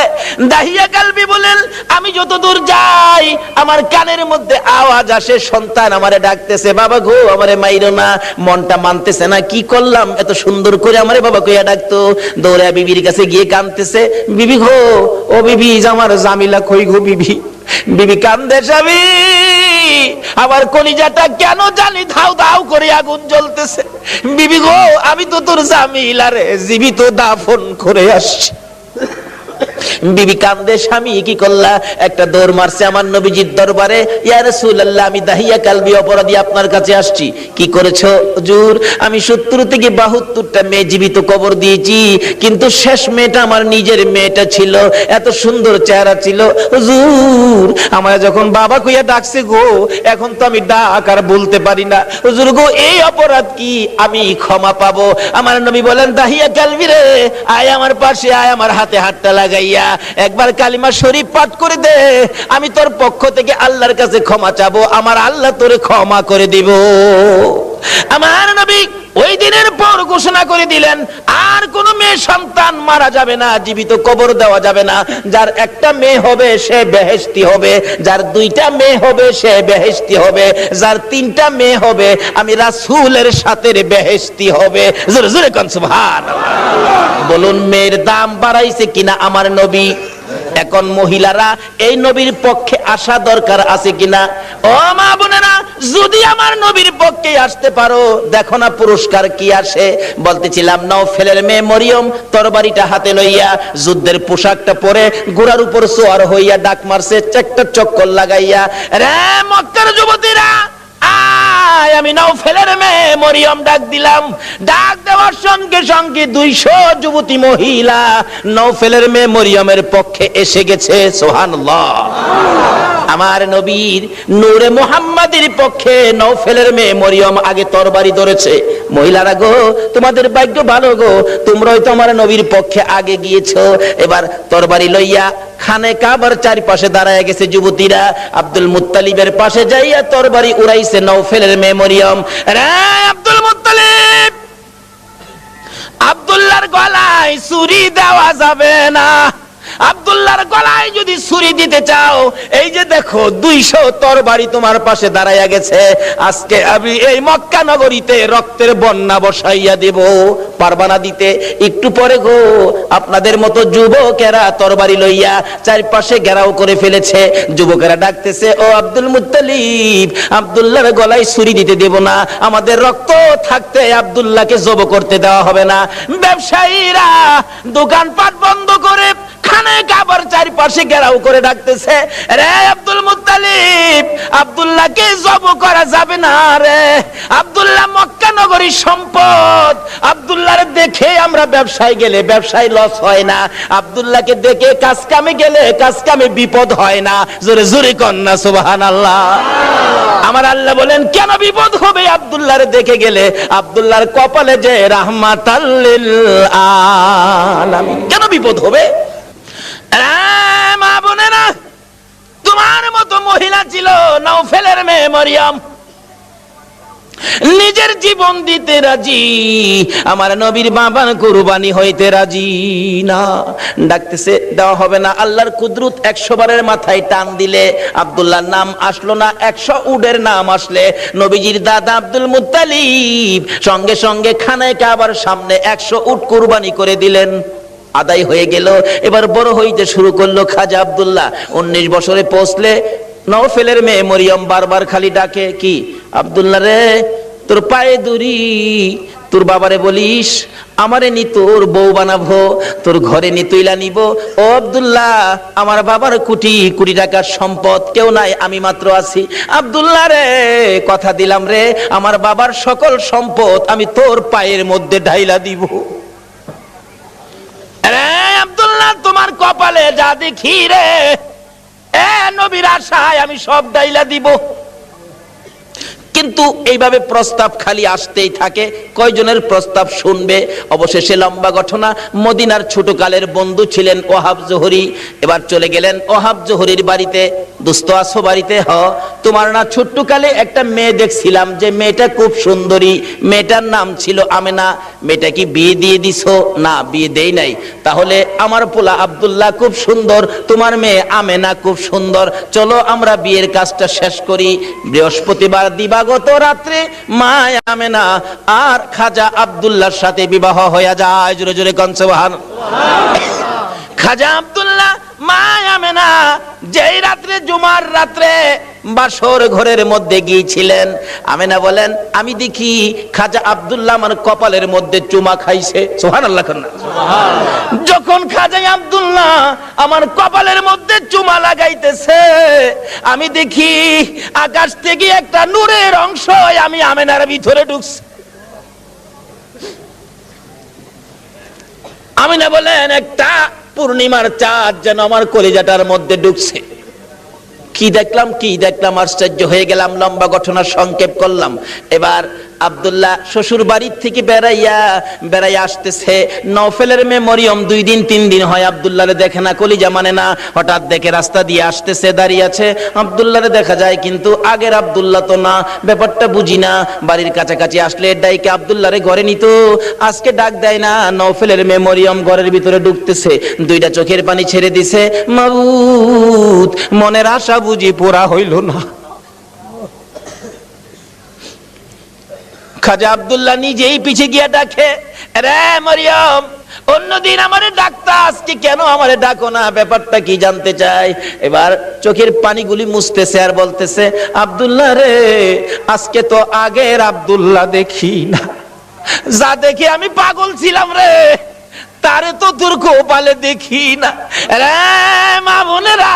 A: দাহিয়া কালবি বলেন, আমি যত দূর যাই আমার কানের মধ্যে আওয়াজ আসে, সন্তান আমারে ডাকতেছে, বাবা গো আমারে মাইরো না। মনটা মানতেছে না, কি করলাম, এত সুন্দর করে আমারে বাবা কইয়া ডাকতো। দৌড়া বিবির কাছে গিয়ে কাঁদতেছে, বিবি গো, ও বিবি আমার জামিলা কই গো বিবি? বিবি কান্দে, স্বামী আমার কলিজাটা কেন জানি ধাউ ধাউ করে আগুন জ্বলতেছে। বিবি গো আমি তো তোর জামিলারে জীবিত দাফন করে আসছি। বিবি কান্দে, স্বামী কি করলা? একটা দৌড় মারছে আমার নবীজির দরবারে, ইয়া রাসূলুল্লাহ আমি দাহিয়া কালবি অপরাধী আপনার কাছে আসছি। কি করেছো হুজুর? আমি 70 থেকে 72টা মেয়ে জীবিত কবর দিয়েছি, কিন্তু শেষ মেয়েটা আমার নিজের মেয়েটা ছিল, এত সুন্দর চেহারা ছিল হুজুর, আমার যখন বাবা কইয়া ডাকছে গো, এখন তো আমি ডাক আর বলতে পারি না হুজুর গো, এই অপরাধ কি আমি ক্ষমা পাবো? আমার নবী বলেন, দাহিয়া কালবি রে আয় আমার পাশে আয়, আমার হাতে হাতটা লাগাইয়া একবার কালিমা শরীফ পাঠ করে দে, আমি তোর পক্ষ থেকে আল্লাহর কাছে ক্ষমা চাবো, আমার আল্লাহ তোরে ক্ষমা করে দিব। আমার নবী ওই দিনের পর ঘোষণা করে দিলেন, আর কোন মেয়ে সন্তান মারা যাবে না, জীবিত কবর দেওয়া যাবে না। যার একটা মেয়ে হবে সে বেহেশতি হবে, যার দুইটা মেয়ে হবে সে বেহেশতি হবে, যার তিনটা মেয়ে হবে আমি রাসূলের সাথে বেহেশতি হবে। জোরে জোরে কোন সুবহানাল্লাহ। বলুন মেয়ের দাম বাড়াইছে কিনা আমার নবী? এখন মহিলারা এই নবীর পক্ষে আসা দরকার আছে কিনা? ও মা বোনেরা, যদি আমার নবীর পক্ষে আসতে পারো, দেখো না পুরস্কার কি আসে। বলতেছিলাম নওফেলের মেয়ে মরিয়ম তরবারিটা হাতে লইয়া যুদ্ধের পোশাকটা পরে ঘোড়ার উপর সওয়ার হইয়া ডাক মারছে একটা চক্কর লাগাইয়া, রে মক্কার যুবতীরা আয়, আমি নওফেলের মেয়ে মরিয়ম ডাক দিলাম। ডাক দেওয়ার সঙ্গে সঙ্গে 200 যুবতী মহিলা নওফেলের মেয়ে মরিয়মের পক্ষে এসে গেছে। সুবহানাল্লাহ। আমার নবীর নূরে মুহাম্মাদের পক্ষে নওফেলের মেয়ে মরিয়ম আগে তরবারি ধরেছে। মহিলারা গো, তোমাদের ভাগ্য ভালো গো, তোমরাই তো আমার নবীর পক্ষে আগে গিয়েছো। এবার তরবারি লইয়া খানে কাবার চারপাশে দাঁড়ায় গেছে যুবতীরা। আব্দুল মুত্তালিবের পাশে যাইয়া তরবারি উড়াইছে নওফেলের মেয়ে মরিয়ম। রে আব্দুল মুত্তালিব, আব্দুল্লাহর গলায় ছুরি দেওয়া যাবে না। আব্দুল্লাহর গলায় যদি ছুরি দিতে চাও, এই যে দেখো 200 তরবারি তোমার পাশে দাঁড়াইয়া গেছে, আজকে আমি এই মক্কা নগরীতে রক্তের বন্যা বসাইয়া দেব। পারবা না দিতে? একটু পরে গো আপনাদের মতো যুবকেরা তরবারি লইয়া চারপাশে ঘেরাও করে ফেলেছে। যুবকেরা ডাকতেছে, ও আব্দুল মুত্তালিব, আব্দুল্লাহর গলায় ছুরি দিতে দেব না, আমাদের রক্ত থাকতে আব্দুল্লাহকে জব করতে দেওয়া হবে না। ব্যবসায়ীরা দোকানপাট বন্ধ করে খানে কাবার চারপাশে ঘেরাও করে ডাকতেছে, রে আব্দুল মুত্তালিব, আব্দুল্লাহকে জব করা যাবে না রে, আব্দুল্লাহ মক্কা নগরীর সম্পদ, আব্দুল্লাহর দেখে আমরা ব্যবসায় গেলে ব্যবসায় লস হয় না, আব্দুল্লাহকে দেখে কাজ কামে গেলে কাজ কামে বিপদ হয় না। জোরে জোরে কন্যা সুবহানাল্লাহ। আমার আল্লাহ বলেন, কেন বিপদ হবে আব্দুল্লাহর দেখে গেলে? আব্দুল্লাহর কপালে যে রাহমাতাল লিল আলামিন, কেন বিপদ হবে? মা বোনেরা, তোমার মতো মহিলা ছিল নওফেলের মেয়ে মরিয়ম, নিজের জীবন দিতে রাজি, আমার নবীর বাবার কুরবানি হইতে রাজি না। ডাকতেছে, দেওয়া হবে না। আল্লাহর কুদরত 100 বারের মাথায় টান দিলে আব্দুল্লাহর নাম আসলো না, 100 উটের নাম আসলে নবীজির দাদা আব্দুল মুত্তালিব সঙ্গে সঙ্গে খানায় কাবার সামনে 100 উট কুরবানি করে দিলেন। আদায় হয়ে গেল। এবার বড় হইতে শুরু করলো খাজা আব্দুল্লাহ। 19 বছরে পৌঁছলে নওফেলের মেয়ে মরিয়ম বারবার খালি ডাকে, কি আব্দুল্লাহ রে, তোর পায়ে দড়ি, তোর বাবারে বলিস আমারে নি তোর বউ বানাবো, তোর ঘরে নি তুইলা নিব। ও আব্দুল্লাহ, আমার বাবার কোটি কোটি টাকার সম্পদ, কেউ নাই, আমি মাত্র আছি। আব্দুল্লাহ রে, কথা দিলাম রে, আমার বাবার সকল সম্পদ আমি তোর পায়ের মধ্যে ঢাইলা দিব। আব্দুল্লাহ, তোমার কপালে যা দেখি রে, এ নবীর আশায় আমি সব ডাইলা দিব। কিন্তু এইভাবে প্রস্তাব খালি আসতেই থাকে। কয়জনের প্রস্তাব শুনবে? অবশেষে লম্বা ঘটনা। মদিনার ছোটকালের বন্ধু ছিলেন ওহাব জোহরি। এবার চলে গেলেন ওহাব জোহরির বাড়িতে। দোস্ত আছো বাড়িতে? হ, তোমার না ছোট্টকালে একটা মেয়ে দেখছিলাম, যে মেয়েটা খুব সুন্দরী, মেয়েটার নাম ছিল আমেনা, মেয়েটা কি বিয়ে দিয়ে দিছো? না, বিয়ে দেই নাই। তাহলে আমার পোলা আব্দুল্লাহ খুব সুন্দর, তোমার মেয়ে আমেনা খুব সুন্দর, চলো আমরা বিয়ের কাজটা শেষ করি। বৃহস্পতিবার দিবাগত রাত্রে মা আমেনা আর খাজা আব্দুল্লাহর সাথে বিবাহ হয়ে যায়। জোরে জোরে কোন সুবহানাল্লাহ। খাজা আব্দুল্লাহ মা আমেনা যেই রাত্রে জুমার রাত্রে বাসর ঘরের মধ্যে গিয়েছিলেন, আমেনা বলেন, আমি দেখি খাজা আব্দুল্লাহ আমার কপালের মধ্যে চুমা খাইছে। সুবহানাল্লাহ। যখন খাজা আব্দুল্লাহ আমার কপালের মধ্যে চুমা লাগাইতেছে, আমি দেখি আকাশ থেকে একটা নূরের অংশ আমি আমেনার ভিতরে ঢুকছে। আমেনা বলেন, একটা পূর্ণিমার চাঁদ যেন আমার কলিজাটার মধ্যে ঢুকছে। কি দেখলাম আশ্চর্য হয়ে গেলাম। লম্বা ঘটনা সংক্ষেপ করলাম। এবার আব্দুল্লাহ শ্বশুর বাড়ির থেকে বেড়াইয়া আসতেছে। নওফেলের মেয়ে মরিয়ম 2 দিন 3 দিন হয় আব্দুল্লাহরে দেখে না, কলিজা মানে না। হঠাৎ দেখে রাস্তা দিয়ে আসতেছে, দাঁড়িয়ে আছে, আব্দুল্লাহরে দেখা যায় কিন্তু আগের আব্দুল্লাহ তো না। ব্যাপারটা বুঝি না, বাড়ির কাছাকাছি আসলে ডাইকে আব্দুল্লাহরে ঘরে নিত, আজকে ডাক দেয় না। নওফেলের মেয়ে মরিয়ম ঘরের ভিতরে ঢুকতেছে, 2টা চোখের পানি ছেড়ে দিছে, মাবুদ মনের আশা বুঝি পুরা হইল না। খাজা আব্দুল্লাহ নিজেই পিছে গিয়া ডাকে, রে মরিয়ম, অন্যদিন আমারে ডাকতা, আজকে কেন আমারে ডাকো না? ব্যাপারটা কি জানতে চাই। এবার চোখের পানিগুলি মুছতেছে আর বলতেছে, আব্দুল্লাহ রে, আজকে তো আগের আব্দুল্লাহ দেখি না, যা দেখে আমি পাগল ছিলাম রে, তারে তো তোর কপালে দেখি না। রে মা বোনেরা,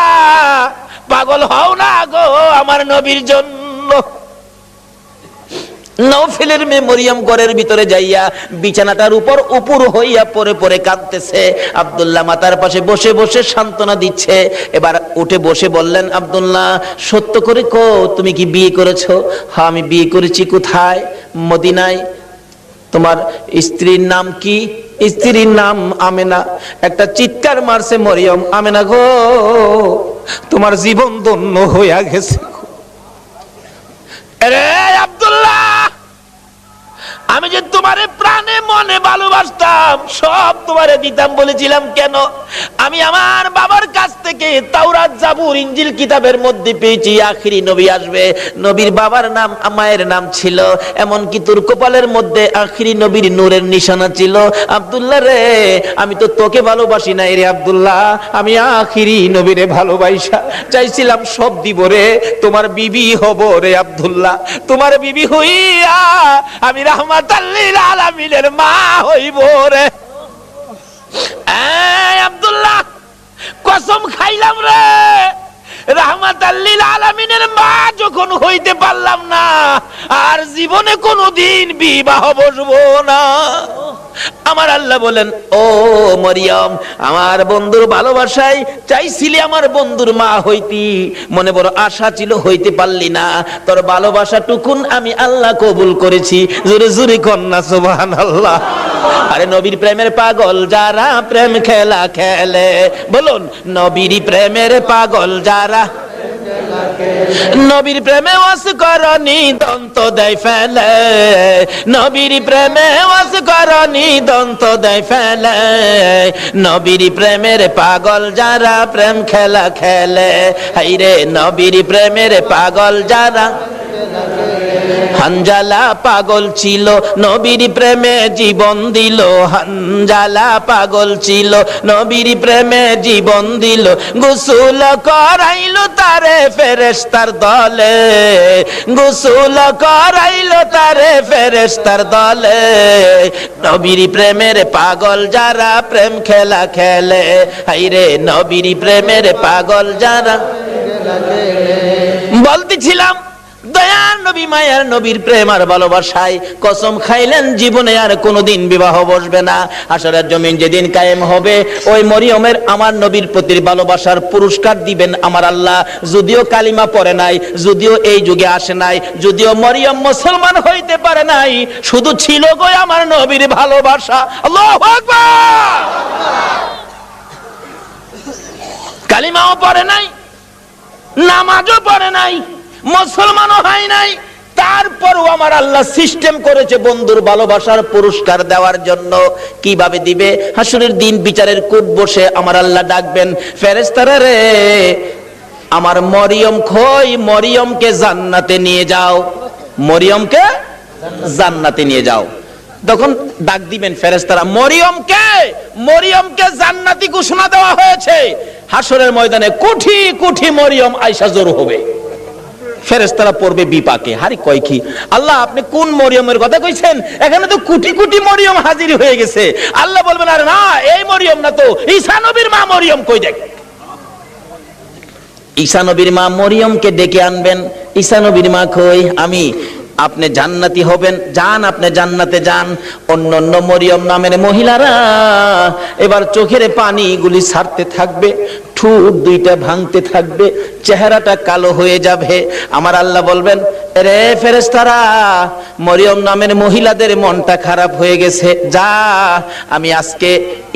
A: পাগল হও না গো আমার নবীর জন্য। নওফেলের মেয়ে মরিয়ম ঘরের ভিতরে যাইয়া বিছানাটার উপর উপর হইয়া পরে পরে কাঁদতেছে। আব্দুল্লাহ মাতার পাশে বসে বসে সান্ত্বনা দিচ্ছে। এবার উঠে বসে বললেন, আব্দুল্লাহ সত্য করে কো, তুমি কি বিয়ে করেছো? হ্যাঁ আমি বিয়ে করেছি। কোথায়? মদিনায়। তোমার স্ত্রীর নাম কি? স্ত্রীর নাম আমেনা। একটা চিৎকার মারছে মরিয়ম, আমেনা গো, তোমার জীবন ধন্য হইয়া গেছে। রে আব্দুল্লাহ, আমি যে তোমারে প্রাণে মনে ভালোবাসতাম, সব তোমারে দিতাম বলেছিলাম কেন? আমি আমার বাবার কাছ থেকে তাওরাত, জাবুর, ইনজিল কিতাবের মধ্যে পেয়েছি আখিরি নবী আসবে। নবীর বাবার নাম, মায়ের নাম ছিল, এমনকি তোর কপালের মধ্যে আখিরি নবীর নূরের নিশানা ছিল। আব্দুল্লাহ রে, আমি তো তোকে ভালোবাসি নাই রে আব্দুল্লাহ, আমি আখিরি নবীরে ভালোবাসা চাইছিলাম, সব দিব রে, তোমার বিবি হব রে আব্দুল্লাহ, তোমার বিবি হইয়া আমি রাহমাতাল লিল আলামিনের মা হইব রে। আব্দুল্লাহ কসম খাইলাম রে, রাহমাতাল লিল আলামিনের মা যখন হইতে পারলাম না, আর জীবনে কোনোদিন বিবাহ বসবো না। আমার আল্লাহ বলেন, ও মরিয়ম, আমার বন্ধুর ভালোবাসায় চাইছিলি আমার বন্ধুর মা হইতি, মনে বড় আশা ছিল, হইতে পারলি না, তোর ভালোবাসা টুকুন আমি আল্লাহ কবুল করেছি। জোরে জোরে কন্যা সুবহানাল্লাহ। আরে নবীর প্রেমের পাগল যারা প্রেম খেলা খেলে, বলুন নবীর প্রেমের পাগল যারা, নবীর প্রেমে ওয়াস করনি দন্ত দেয় ফেলে, নবীর প্রেমে ওয়াস করনি দন্ত দেয় ফেলে, নবীর প্রেমের পাগল যারা প্রেম খেলা খেলে, হাইরে নবীর প্রেমের পাগল যারা। হানজালা পাগল ছিল, নবীর প্রেমে জীবন দিল, হানজালা পাগল ছিল, নবীর প্রেমে জীবন দিল, গোসল করাইলো তারে ফেরেশতার দলে, গোসল করাইলো তারে ফেরেশতার দলে, নবীর প্রেমের পাগল যারা প্রেম খেলা খেলে, হাইরে নবীর প্রেমের পাগল যারা। বলতেছিলাম দয়ার নবী, মায়ার নবীর প্রেম আর ভালোবাসায় কসম খাইলেন জীবনে আর কোনোদিন বিবাহ বসবে না। হাসরের জমিন যেদিন কায়েম হবে, ওই মরিয়মের আমার নবীর প্রতি ভালোবাসার পুরস্কার দিবেন আমার আল্লাহ। যদিও কালিমা পড়ে নাই, যদিও এই যুগে আসে নাই, যদিও মরিয়ম মুসলমান হইতে পারে নাই, শুধু ছিল গো আমার নবীর ভালোবাসা। আল্লাহু আকবার। কালিমাও পড়ে নাই, নামাজও পড়ে নাই, মুসলমানও হয় নাই, তারপরও আমার আল্লাহ সিস্টেম করেছে বন্ধুর ভালোবাসার পুরস্কার দেওয়ার জন্য। কিভাবে দিবে? হাসরের দিন বিচারের কোর্ট বসে আমার আল্লাহ ডাকবেন, ফেরেশতারা রে, আমার মরিয়ম কই, মরিয়মকে জান্নাতে নিয়ে যাও, মরিয়মকে জান্নাতে নিয়ে যাও। তখন ডাক দিবেন ফেরেশতারা, মরিয়মকে, মরিয়মকে জান্নাতি ঘোষণা দেওয়া হয়েছে। হাসরের ময়দানে কোটি কোটি মরিয়ম আয়েশা জড়ো হবে, ফেরেশতারা পড়বে বিপাকে, হারি কয় কি আল্লাহ আপনি কোন মরিয়মের কথা কইছেন? এখানে তো কোটি কোটি মরিয়ম হাজির হয়ে গেছে। আল্লাহ বলবেন, আরে না, এই মরিয়ম না তো, ঈসা নবীর মা মরিয়ম কই দেখ। ঈসা নবীর মা মরিয়মকে ডেকে আনবেন। ঈসা নবীর মা কই? আমি আপনি জান্নাতি হবেন, যান আপনি জান্নাতে যান। অন্য মরিয়ম নামের মহিলারা এবার চোখের পানিগুলি ছাড়তে থাকবে, ঠোঁট দুইটা ভাঙতে থাকবে, চেহারাটা কালো হয়ে যাবে। আমার আল্লাহ বলবেন, রে ফেরেশতারা, মরিয়ম নামের মহিলাদের মনটা খারাপ হয়ে গেছে, যা আমি আজকে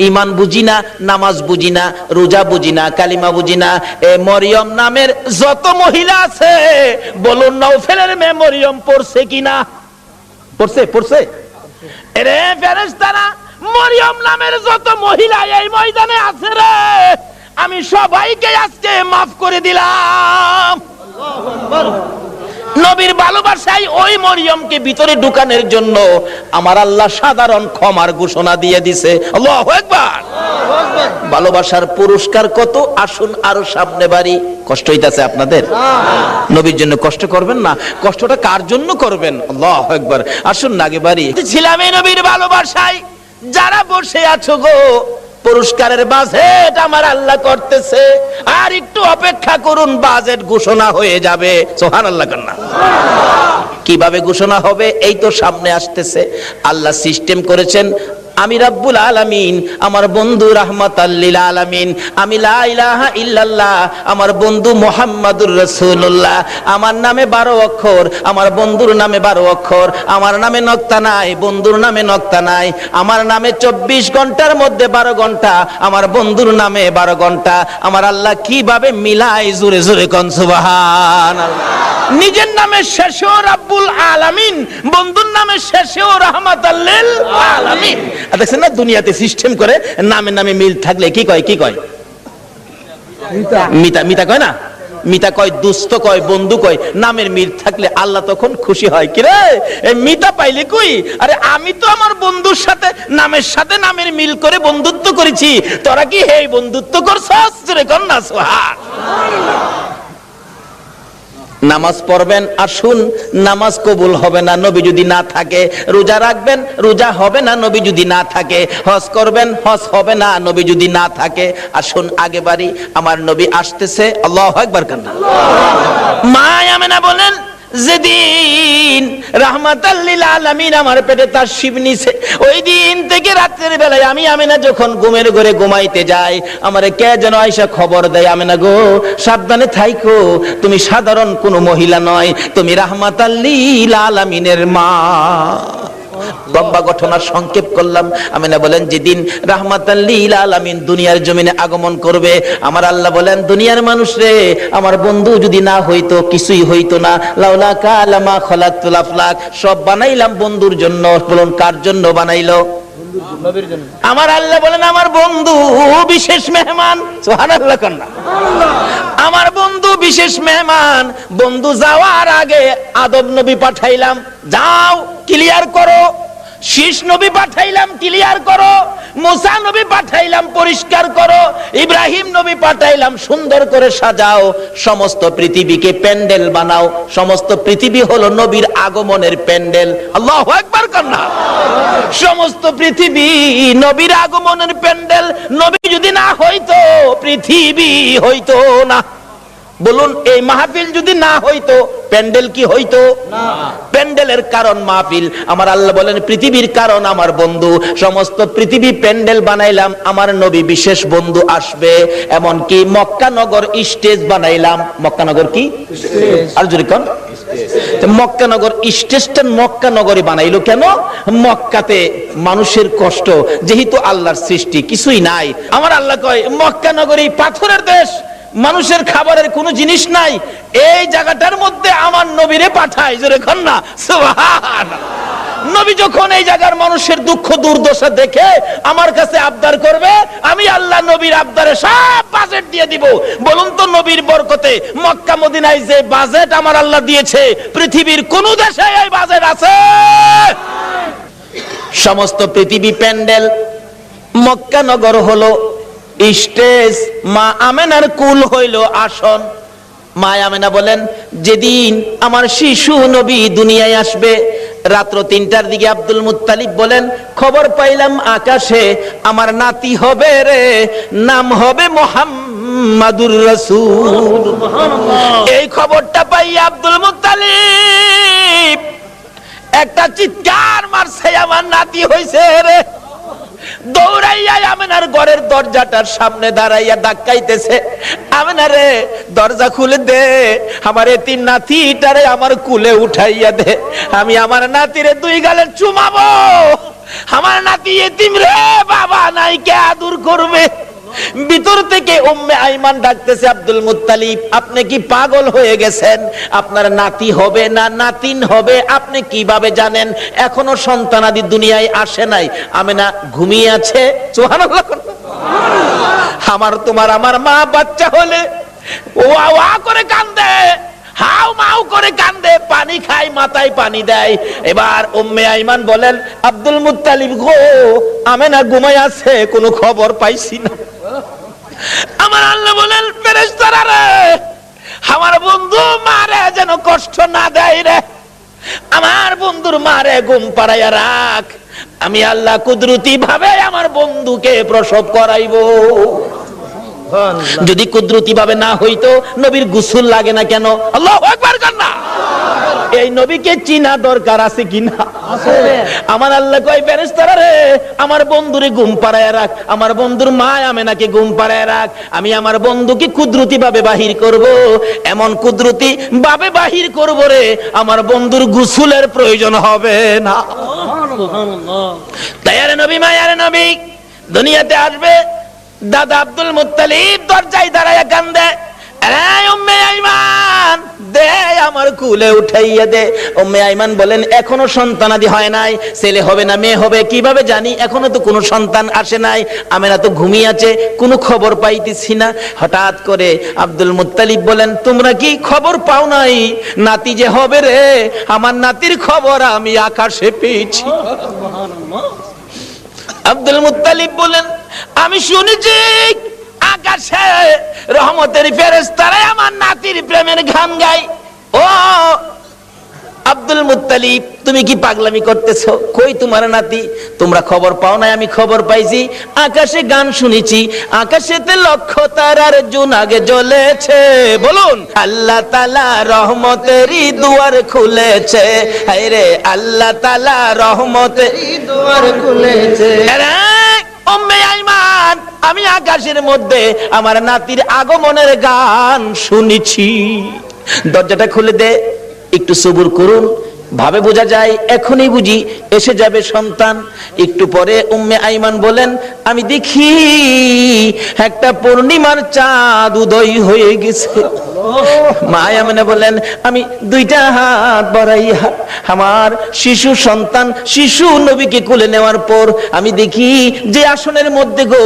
A: ঈমান বুঝি না, নামাজ বুঝি না, রোজা বুঝি না, কালিমা বুঝি না, এ মরিয়ম নামের যত মহিলা আছে বলুন নওফেলের মেয়ে মরিয়ম পড়ছে কিনা? পড়ছে। রে ফেরেশতারা, মরিয়ম নামের যত মহিলা এই ময়দানে আছে রে, আমি সবাইকে আজকে মাফ করে দিলাম। নবীর ভালোবাসায় ওই মরিয়মকে ভিতরে ঢুকানোর জন্য আমার আল্লাহ সাধারণ ক্ষমার ঘোষণা দিয়ে দিছে। আল্লাহু আকবার। ভালোবাসার পুরস্কার কত, আসুন আরো সামনে বাড়ি। কষ্ট হইতাছে আপনাদের? নবীর জন্য কষ্ট করবেন না, কষ্টটা কার জন্য করবেন? আল্লাহু আকবার। আসুন না আগে বাড়ি। ছিলাম এই নবীর ভালোবাসায়। যারা বসে আছো গো, পুরস্কারের বাজেট আমার আল্লাহ করতেছে, আর একটু অপেক্ষা করুন, বাজেট ঘোষণা হয়ে যাবে। সুবহানাল্লাহ কান্না। কিভাবে ঘোষণা হবে? এই তো সামনে আসতেছে। আল্লাহ সিস্টেম করেছেন, আমি রাব্বুল আলামিন, আমার বন্ধু রাহমাতাল লিল আলামিন, আমি লা ইলাহা ইল্লাল্লাহ, আমার বন্ধু মুহাম্মাদুর রাসূলুল্লাহ, আমার নামে 12 অক্ষর, আমার বন্ধুর নামে 12 অক্ষর, আমার নামে নক্তা নাই, বন্ধুর নামে নক্তা নাই, আমার নামে 24 ঘন্টার মধ্যে 12 ঘন্টা, আমার বন্ধুর নামে 12 ঘন্টা। আমার আল্লাহ কিভাবে মিলাই, জোরে জোরে কোন সুবহানাল্লাহ। নিজের নামে শেষেও রাব্বুল আলামিন, বন্ধুর নামে শেষেও রাহমাতাল লিল আলামিন। দেখছেন না, দুনিয়াতে সিস্টেম করে নামে নামে মিল থাকলে কি কয়? মিতা কয় না? মিতা কয়, দুস্থ কয়, বন্ধু কয়। নামের মিল থাকলে আল্লাহ তখন খুশি হয়। কি রে, মিতা পাইলে কই? আরে আমি তো আমার বন্ধুর সাথে নামের মিল করে বন্ধুত্ব করেছি, তোরা কি হে বন্ধুত্ব করছস? রে কন্যা সুবহানাল্লাহ। নামাজ পড়বেন, আসুন, নামাজ কবুল হবে না নবী যদি না থাকে। রোজা রাখবেন, রোজা হবে না নবী যদি না থাকে। হজ করবেন, হজ হবে না নবী যদি না থাকে। আসুন আগে বাড়ি, আমার নবী আসতেছে। আল্লাহু আকবার কান্না। মা আমেনা বলেন, যেদিন রাহমাতাল লিল আলামিন আমার পেটে তার শিব নিছে, ওই দিন থেকে রাতের বেলায় আমি আমেনা যখন ঘুমের ঘরে ঘুমাইতে যাই, আমারে কে যেন আয়েশা খবর দেয়, আমেনা গো সাবধানে থাইকো, তুমি সাধারণ কোনো মহিলা নয়, তুমি রাহমাতাল লিল আলামিনের মা। লম্বা ঘটনা সংক্ষেপ করলাম। আমিনা বলেন, যেদিন রাহমাতাল লিল আলামিন দুনিয়ার জমিনে আগমন করবে, আমার আল্লাহ বলেন, দুনিয়ার মানুষ রে, আমার বন্ধু যদি না হইতো কিছুই হইতো না। লাউলা কালামা খালাকতুল আফলাক, সব বানাইলাম বন্ধুর জন্য। বলুন কার জন্য বানাইলো? আমার আল্লাহ বলেন, আমার বন্ধু বিশেষ মেহমান। সুবহানাল্লাহ কান্না। আমার বন্ধু বিশেষ মেহমান। বন্ধু যাওয়ার আগে আদম নবী পাঠাইলাম, যাও ক্লিয়ার করো। শীষ নবী পাঠাইলাম, ক্লিয়ার করো। মুসা নবী পাঠাইলাম, পরিষ্কার করো। ইব্রাহিম নবী পাঠাইলাম, সুন্দর করে সাজাও। সমস্ত পৃথিবীকে প্যান্ডেল বানাও। সমস্ত পৃথিবী হলো নবীর আগমনের প্যান্ডেল। আল্লাহু আকবার কান্না। সমস্ত পৃথিবী নবীর আগমনের প্যান্ডেল। নবী যদি না হইতো পৃথিবী হইতো না। বলুন, এই মাহফিল যদি না হইতো প্যান্ডেল কি হইতো? না। প্যান্ডেলের কারণ মাহফিল। আমার আল্লাহ বলেন, পৃথিবীর কারণ আমার বন্ধু। সমস্ত পৃথিবী প্যান্ডেল বানাইলাম, আমার নবী বিশেষ বন্ধু আসবে। এমন কি মক্কা নগর স্টেজ বানাইলাম। মক্কা নগর কি? আর জোরে কোন? মক্কা নগর স্টেজটা মক্কা নগরী বানাইলো কেন? মক্কাতে মানুষের কষ্ট, যেহেতু আল্লাহর সৃষ্টি কিছুই নাই। আমার আল্লাহ কয়, মক্কা নগরী পাথরের দেশ, মানুষের খাবারের কোনো জিনিস নাই, এই জায়গাটার মধ্যে আমার নবীরে পাঠায়। জোরে কোন না সুবহানাল্লাহ। নবী যখন এই জায়গার মানুষের দুঃখ দুর্দশা দেখে আমার কাছে আবদার করবে, আমি আল্লাহ নবীর আবদারে সব বাজেট দিয়ে দিব। বলুন তো, নবীর বরকতে মক্কা মদিনায় যে বাজেট আমার আল্লাহ দিয়েছে, পৃথিবীর কোন দেশে এই বাজেট আছে? সমস্ত পৃথিবী প্যান্ডেল, মক্কা নগর হলো স্টেজ, মা আমেনার কুল হইল আসন। মা আমেনা বলেন, যেদিন আমার শিশু নবী দুনিয়ায় আসবে, রাত্র 3টার দিকে আব্দুল মুত্তালিব বলেন, খবর পাইলাম আকাশে আমার নাতি হবে রে, নাম হবে মুহাম্মাদুর রাসূল। এই খবরটা পাই আব্দুল মুত্তালিব একটা চিৎকার মারছে, আমার নাতি হইছে রে। দৌড়াইয়া আমেনার ঘরের দরজাটার সামনে দাঁড়াইয়া ধাক্কাইতেছে, আমেনা রে দরজা খুলে দে, আমার এতিম নাতিটারে আমার কুলে উঠাইয়া দে, আমি আমার নাতিরে 2 গালে চুমাবো। আমার নাতি এতিম রে, বাবা নাই, কে আদর করবে? ভিতর থেকে উম্মে আইমান ডাকতেছে, আব্দুল মুত্তালিব আপনি কি পাগল হয়ে গেছেন? আপনার নাতি হবে না নাতিন হবে আপনি কিভাবে জানেন? এখনো সন্তানাদি দুনিয়ায় আসে নাই। আমেনা ঘুমিয়ে আছে। সুবহানাল্লাহ। আমার তোমার আমার মা বাচ্চা হলে ওয়া ওয়া করে কান্দে, হাউ মাউ করে কান্দে, পানি খায়, মাথায় পানি দেয়। এবার উম্মে আইমান বলেন, আব্দুল মুত্তালিব গো, আমেনা ঘুমায় আছে, কোনো খবর পাইছি না। আমার আল্লাহ বলেন, ফেরেশতারা রে, আমার বন্ধু মারে যেন কষ্ট না দেয় রে, আমার বন্ধুর মারে ঘুম পাড়াইয়া রাখ, আমি আল্লাহ কুদরতি ভাবে আমার বন্ধুকে প্রসব করাইবো। যদি কুদরতি ভাবে না হইতো নবীর গোসল লাগে না কেন? আল্লাহু আকবার কান্না। এই নবীকে চিনা দরকার আছে কিনা? আছে। আমার আল্লাহ কয়, ফেরেশতারা রে, আমার বন্ধুরে ঘুম পাড়ায় রাখ, আমার বন্ধুর মা আমেনাকে ঘুম পাড়ায় রাখ, আমি আমার বন্ধুকে কুদরতি ভাবে বাহির করব। এমন কুদরতি ভাবে বাহির করব রে, আমার বন্ধুর গোসলের প্রয়োজন হবে না। সুবহানাল্লাহ। তায়ারে নবী, মায়ারে নবী দুনিয়াতে আসবে। দাদা আব্দুল মুত্তালিব দরজায় দাঁড়ায়া কান্দে, উম্মে আইমান দে, আমার কুলে উঠাইয়া দে। উম্মে আইমান বলেন, এখনো সন্তানাদি হয় নাই, ছেলে হবে না মেয়ে হবে কিভাবে জানি, এখনো তো কোনো সন্তান আসে নাই, আমেনা তো ঘুমিয়ে আছে, কোনো খবর পাইতেছি না। হঠাৎ করে আব্দুল মুত্তালিব বলেন, তোমরা কি খবর পাও নাই নাতি যে হবে রে? আমার নাতির খবর আমি আকাশে পেয়েছি। আব্দুল মুত্তালিব বলেন, আমি শুনেছি আকাশে রহমতের ফেরেশতারা আমার নাতির প্রেমের গান গায়। ও আব্দুল মুত্তালিব, তুমি কি পাগলামি করতেছো? কই তোমার নাতি? তোমরা খবর পাও না? আমি খবর পাইছি, আকাশে গান শুনেছি, আকাশেতে লক্ষ তারার জোনাগে জ্বলেছে। বলুন, আল্লাহ তাআলা রহমতেরই দুয়ার খুলেছে, হায়রে আল্লাহ তাআলা রহমতেরই দুয়ার খুলেছে। উম্মে আইমান, আমি আকাশের মধ্যে আমার নাতির আগমনের গান শুনেছি। দরজাটা খুলে দে, একটু সবুর করুন, ভাবে বোঝা যায় এখনই বুঝি এসে যাবে সন্তান। একটু পরে উম্মে আইমান বলেন, আমি দেখি একটা পূর্ণিমার চাঁদ উদয় হয়ে গেছে। মা আমেনা বলেন, আমি 2টা হাত বাড়াইয়া আমার শিশু সন্তান শিশু নবীকে কোলে নেওয়ার পর আমি দেখি যে আসনের মধ্যে গো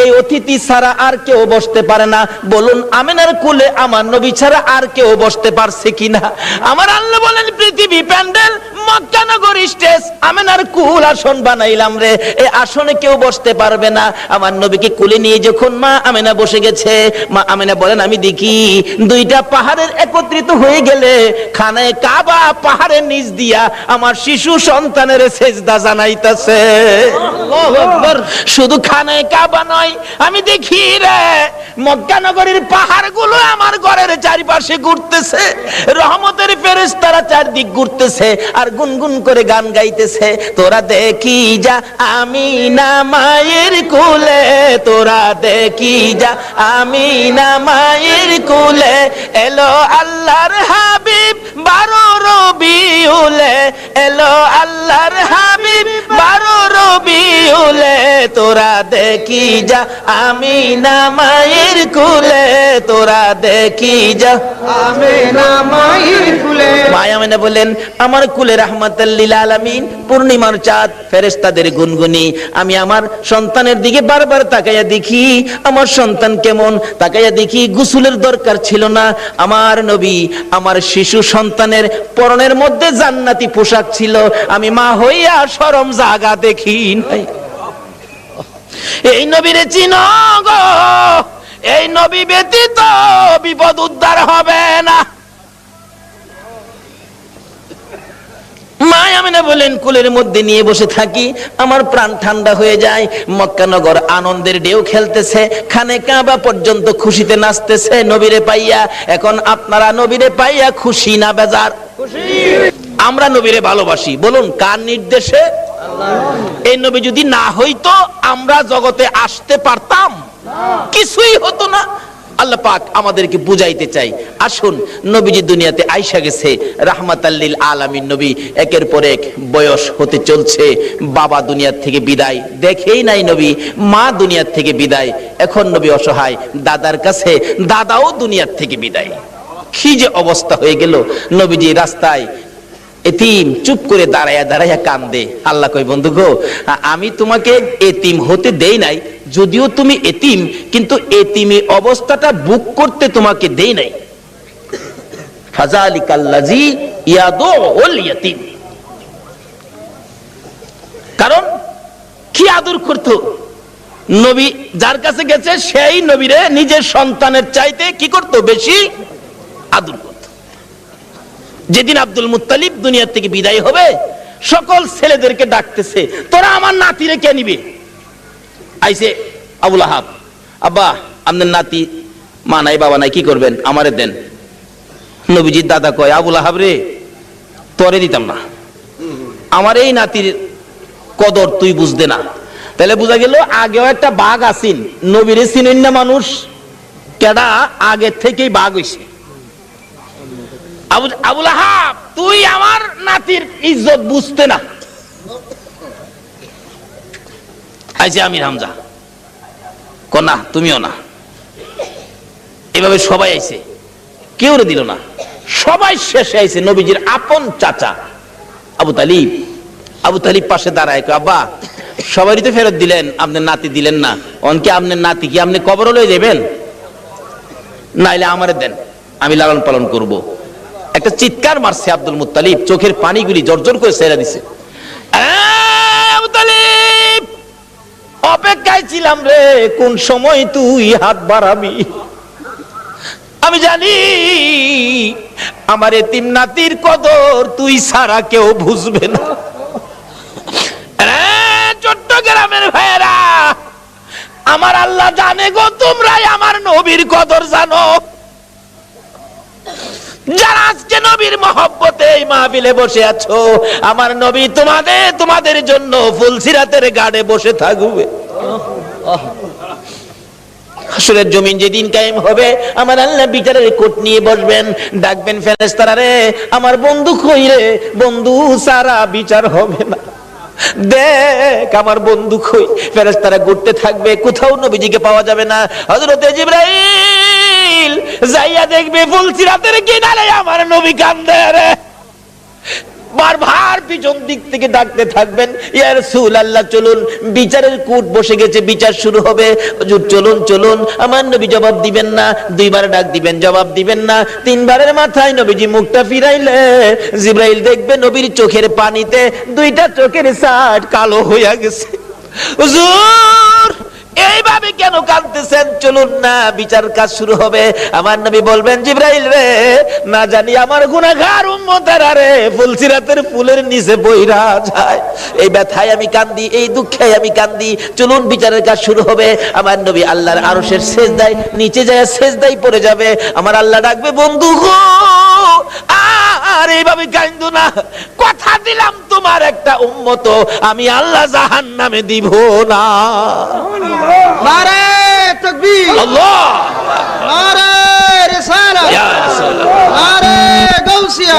A: এই অতিথি ছাড়া আর কেউ বসতে পারে না। বলুন, আমেনার কোলে আমার নবী ছাড়া আর কেউ বসতে পারছে কিনা? আমার আল্লাহ বলেন, পৃথিবী প্যান্ডেল, মক্কা নগর স্টেজ, আমেনার কুল আসন বানাইলাম রে, এই আসনে কেউ বসতে পারবে না। আমার নবীকে কোলে নিয়ে যখন মা আমেনা বসে গেছে, মা আমেনা বলেন, আমি দেখি 2টা পাহাড়ের একত্রিত হয়ে গেলে খানায়ে কাবা পাহাড়ের নিচ দিয়া আমার শিশু সন্তানের সেজদা জানাইতেছে। আল্লাহু আকবার। শুধু খানায়ে কাবা নয়, আমি দেখি রে মক্কা নগরীর পাহাড়গুলো আমার ঘরের চারিপাশে ঘুরতেছে, রহমতের ফেরেশতারা চারদিক ঘুরতেছে আর গুনগুন করে গান গাইতেছে। তোরা দেখি যা আমিনা মায়ের কোলে, তোরা দেখি যা আমিনা মায়ের কোলে, এলো আল্লাহর হাবিব 12 রবিউলে, এলো আল্লাহর হাবিব 12 রবিউলে, তোরা দেখি যা আমিনা মায়ের কোলে, তোরা দেখি যা আমিনা মায়ের কোলে। মা আমিনা বলেন, আমার কোলে রাহমাতাল লিল আলামিন পূর্ণিমার চাঁদ, ফেরেশতাদের গুনগুনি। আমি আমার সন্তানের দিকে বারবার তাকাইয়া দেখি আমার সন্তান কেমন, তাকাইয়া দেখি গোসলের দরকার ছিল না। আমার নবী আমার শিশু সন্তানের পরনের মধ্যে জান্নাতি পোশাক ছিল, আমি মা হইয়া শরম জাগা দেখি নাই। এই নবীরে চিনো গো, এই নবী ব্যতীত বিপদ উদ্ধার হবে না। মা আমিনা বলেন, কুলের মধ্যে নিয়ে বসে থাকি, আমার প্রাণ ঠান্ডা হয়ে যায়। মক্কা নগর আনন্দের ঢেউ খেলতেছে, খানে কাবা পর্যন্ত খুশিতে নাচতেছে নবীরে পাইয়া। এখন আপনারা নবীরে পাইয়া খুশি না বেজার? খুশি। আমরা নবীরে ভালোবাসি, বলুন কার নির্দেশে? এই নবী যদি না হইতো আমরা জগতে আসতে পারতাম? কিছুই হতো না। আল্লাহ পাক আমাদেরকে বুঝাইতে চাই, আসুন নবীজি দুনিয়াতে আইসা গেছে রাহমাতাল লিল আলামিন নবী, একের পর এক বয়স হতে চলছে, বাবা দুনিয়ার থেকে বিদায়, দেখেই নাই নবী, মা দুনিয়ার থেকে বিদায়, এখন নবী অসহায়, দাদার কাছে, দাদাও দুনিয়ার থেকে বিদায়। কি যে অবস্থা হয়ে গেল, নবীজি রাস্তায় এতিম চুপ করে দাঁড়ায়া দাঁড়ায়া কান্দে। আল্লাহ কই, বন্ধু গো, আমি তোমাকে এতিম হতে দেই নাই, যদিও তুমি এতিম, কিন্তু এতিমি অবস্থাটা বুক করতে তোমাকে দেই নাই। ফাযালিকাল্লাযী ইয়াদুল ইয়াতীম, কারণ কি আদর করতো নবী, যার কাছে গেছে সেই নবীরে নিজের সন্তানের চাইতে কি করতো, বেশি আদর করতো। যেদিন আব্দুল মুত্তালিব দুনিয়া থেকে বিদায় হবে, সকল ছেলেদেরকে ডাকতেছে, তোরা আমার নাতিরে কে নিবে? আইছে আবুল আহাব, আব্বা আপনার নাতি, মা নাই বাবা নাই, কি করবেন, আমারে দেন। নবীজির দাদা কয়, আবুল আহাব রে, তোরে দিতাম না, আমার এই নাতির কদর তুই বুঝতে না। তাহলে বোঝা গেল আগেও একটা বাঘ আসিন, নবীরে চিনেন না মানুষ, কেডা আগে থেকেই বাঘ হইছে। আবুল আহাব, তুই আমার নাতির ইজ্জত বুঝতে না। আইছে আমির হামজা, কনা তুমিও না, এভাবে সবাই আইছে, কেউ দিল না, সবাই শেষে আইছে নবীজির আপন চাচা আবু তালিব। আবু তালিব পাশে দাঁড়ায়, আব্বা সবারই তো ফেরত দিলেন, আপনার নাতি দিলেন না, অনকে আপনার নাতি কি আপনি কবর লয়ে যাবেন? নাইলে আমারে দেন, আমি লালন পালন করব। একটা চিৎকার মারছে আব্দুল মুত্তালিব, চোখের পানিগুলি জর্জর করে ছেড়ে দিছে। আবু তালিব, অপেক্ষায় ছিলাম রে, কোন সময় তুই হাত বাড়াবি। আমি জানি আমার এতিম নাতির কদর তুই ছাড়া কেউ বুঝবে না। চট্টগ্রামের ভাইয়েরা, আমার আল্লাহ জানে গো, তোমরাই আমার নবীর কদর জানো। যারা আজকে নবীর মহব্বতে এই মাহফিলে বসে আছো, আমার নবী তোমাদের জন্য ফুলসিরাতের গাড়ে বসে থাকবে। হাসরের জমিন যেদিন কায়েম হবে, আমার আল্লাহ বিচারের কোট নিয়ে বসবেন, ডাকবেন ফেরেশতারা রে, আমার বন্ধু কই রে, বন্ধু সারা বিচার হবে না, দেখ আমার বন্ধু কই। ফেরেশতারা ঘুরতে থাকবে, কোথাও নবীজিকে পাওয়া যাবে না। হযরতে জিবরাইল যাইয়া দেখবে ফুলসিরাতের কিনারে আমার নবী কান্দে রে, বারবার পিছন দিক থেকে ডাকতে থাকবেন, ইয়া রাসূলুল্লাহ চলুন, বিচারের কোট বসে গেছে, বিচার শুরু হবে, হুজুর চলুন চলুন। আমার নবী জবাব দিবেন না, দুইবার ডাক দিবেন, জবাব দিবেন না, তিনবারের মাথায় নবীজি মুখটা ফিরাইলে জিবরাইল দেখবে নবীর চোখের পানিতে দুইটা চোখের সাইড কালো হইয়া গেছে। হুজুর এইভাবে কেন কাঁদতেছেন, চলুন না, বিচার কাজ শুরু হবে। আমার নবী বলবেন, জিবরাইল রে, না জানি আমার গুনাহগার উম্মতেরা রে ফুলসিরাতের ফুলের নিচে বইরা যায়, এই ব্যথায় আমি কান্দি, এই দুঃখে আমি কান্দি, চলুন বিচারের কাজ শুরু হবে। আমার নবী আল্লাহর আরশের সেজদায় নিচে যায়, সেজদায় পড়ে যাবে। আমার আল্লাহ ডাকবে, বন্ধু গো, আর এইভাবে কান্দো না, কথা দিলাম তোমার একটা উম্মত আমি আল্লাহ জাহান্নামে দিব না।
B: নারে তাকবীর,
A: আল্লাহ,
B: নারে রিসালাত,
A: ইয়া রাসূলুল্লাহ,
B: নারে গাউসিয়া,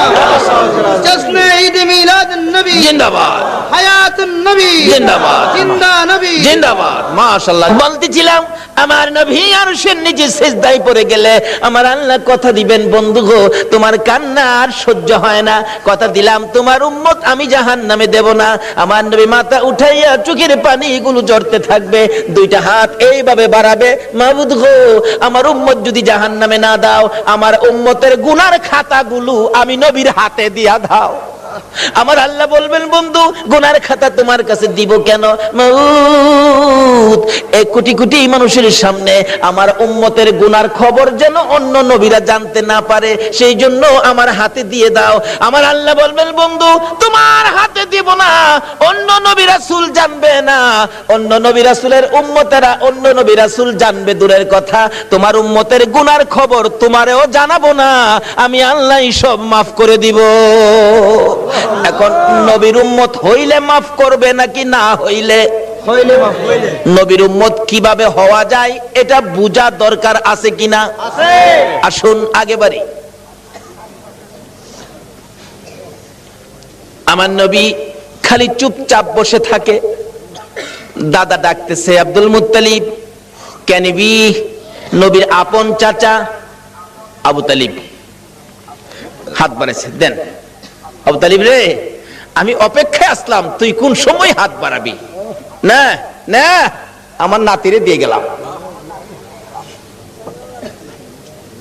B: জশ্নে ঈদ মিলাদ নবী
A: জিন্দাবাদ,
B: হায়াতুন নবী
A: জিন্দাবাদ,
B: জিন্দা নবী
A: জিন্দাবাদ। মাশাআল্লাহ। বলতেছিলাম আমার নবী আরশের নিচে সিজদায় পড়ে গেলে আমার আল্লাহ কথা দিবেন, বন্ধু গো, তোমার কান্না আর সহ্য হয় না, কথা দিলাম তোমার উম্মত আমি জাহান্নামে দেব না। আমার নবী মাথা উঠাইয়া চোখের পানি এগুলো ঝরতে থাকবে, দুইটা হাত এইভাবে বাড়াবে, মাবুদ গো, আমার উম্মত যদি জাহান্নামে না দাও, আমার উম্মতের গুনার খাতাগুলো আমি নবীর হাতে দিয়া দাও। আমার আল্লাহ বলবেন, বন্ধু গুনার খাতা তোমার কাছে দিব কেন? মাউত এই কোটি কোটি মানুষের সামনে আমার উম্মতের গুনার খবর যেন অন্য নবীরা জানতে না পারে, সেই জন্য আমার হাতে দিয়ে দাও। আমার আল্লাহ বলবেন, বন্ধু তোমার হাতে দিব না, অন্য নবী রাসূল জানবে না, অন্য নবী রাসূলের উম্মতেরা অন্য নবী রাসূল জানবে দূরের কথা, তোমার উম্মতের গুনার খবর তোমারেও জানাবো না, আমি আল্লাহ সব মাফ করে দিব। এখন নবীর উম্মত হইলে মাফ করবে নাকি না হইলে? নবীর উম্মত কিভাবে হওয়া যায় এটা বুঝা দরকার আছে কিনা? আসুন আগে বাড়ি। আমার নবী খালি চুপচাপ বসে থাকে। দাদা ডাকতেছে, আব্দুল মুত্তালিব কেনিবি, নবীর আপন চাচা আবু তালিব হাত বাড়াইছে, দেন আবু তালিব রে, আমি অপেক্ষায় আসলাম, তুই কোন সময় হাত বাড়াবি? না না, আমার নাতিরে দিয়ে গেলাম।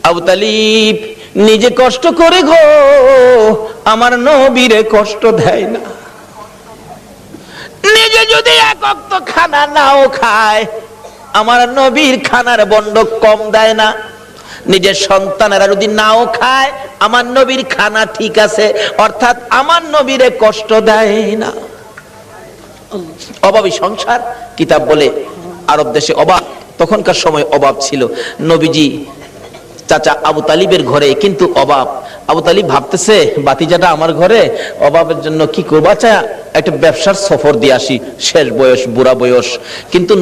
A: আবু তালিব নিজে কষ্ট করে গো, আমার নবীরে কষ্ট দেয় না। নিজে যদি এক ওয়াক্ত খানা নাও খায়, আমার নবীর খানার বন্ড কম দেয় না। নিজের সন্তানেরা যদি নাও খায়, আমার নবীর খানা ঠিক আছে, অর্থাৎ আমার নবীরে কষ্ট দেয় না। অভাবী সংসার, কিতাব বলে আরব দেশে অভাব, তখনকার সময় অভাব ছিল। নবীজি চাচা আবু তালিবের ঘরে কিন্তু অভাব। আবু তালিব ভাবতেছে, বাতিজাটা আমার ঘরে, অভাবের জন্য কি করবো, আচ্ছা একটা ব্যবসার সফর দিয়ে আসি, শেষ বয়স, বুড়া বয়স, কিন্তু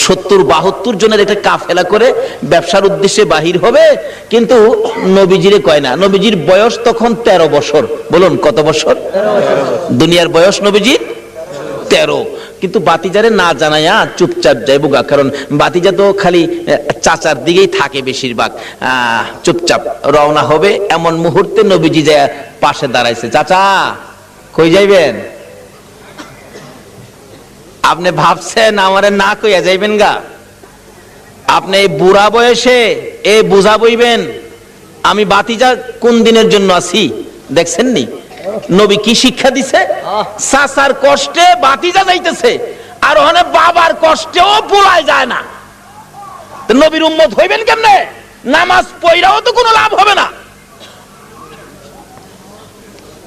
A: 70-72 জনের একটা কাফেলা করে ব্যবসার উদ্দেশ্যে বাহির হবে, কিন্তু নবীজিরে কয় না। নবীজির বয়স তখন 13 বছর। বলুন কত বছর? দুনিয়ার বয়স নবীজির 13। কিন্তু বাতিজারে না জানাইয়া চুপচাপ যাইব গা, কারণ বাতিজা তো খালি চাচার দিকেই থাকে বেশিরভাগ। চুপচাপ রওনা হবে, এমন মুহূর্তে নবীজি যায় পাশে দাঁড়াইছে। চাচা কই যাইবেন? আপনি ভাবছেন আমারে না কইয়া যাইবেন গা? আপনি এই বুড়া বয়সে এ বুঝা বইবেন আমি বাতিজা কোন দিনের জন্য আছি? দেখছেন নি নবী কি শিক্ষা দিছে? চাচার কষ্টে বাতিজা যাইতেছে, আর ওখানে বাবার কষ্টেও পোলায় যায় না। তো নবীর উম্মত হইবেন কেমনে? নামাজ পড়াও তো কোনো লাভ হবে না।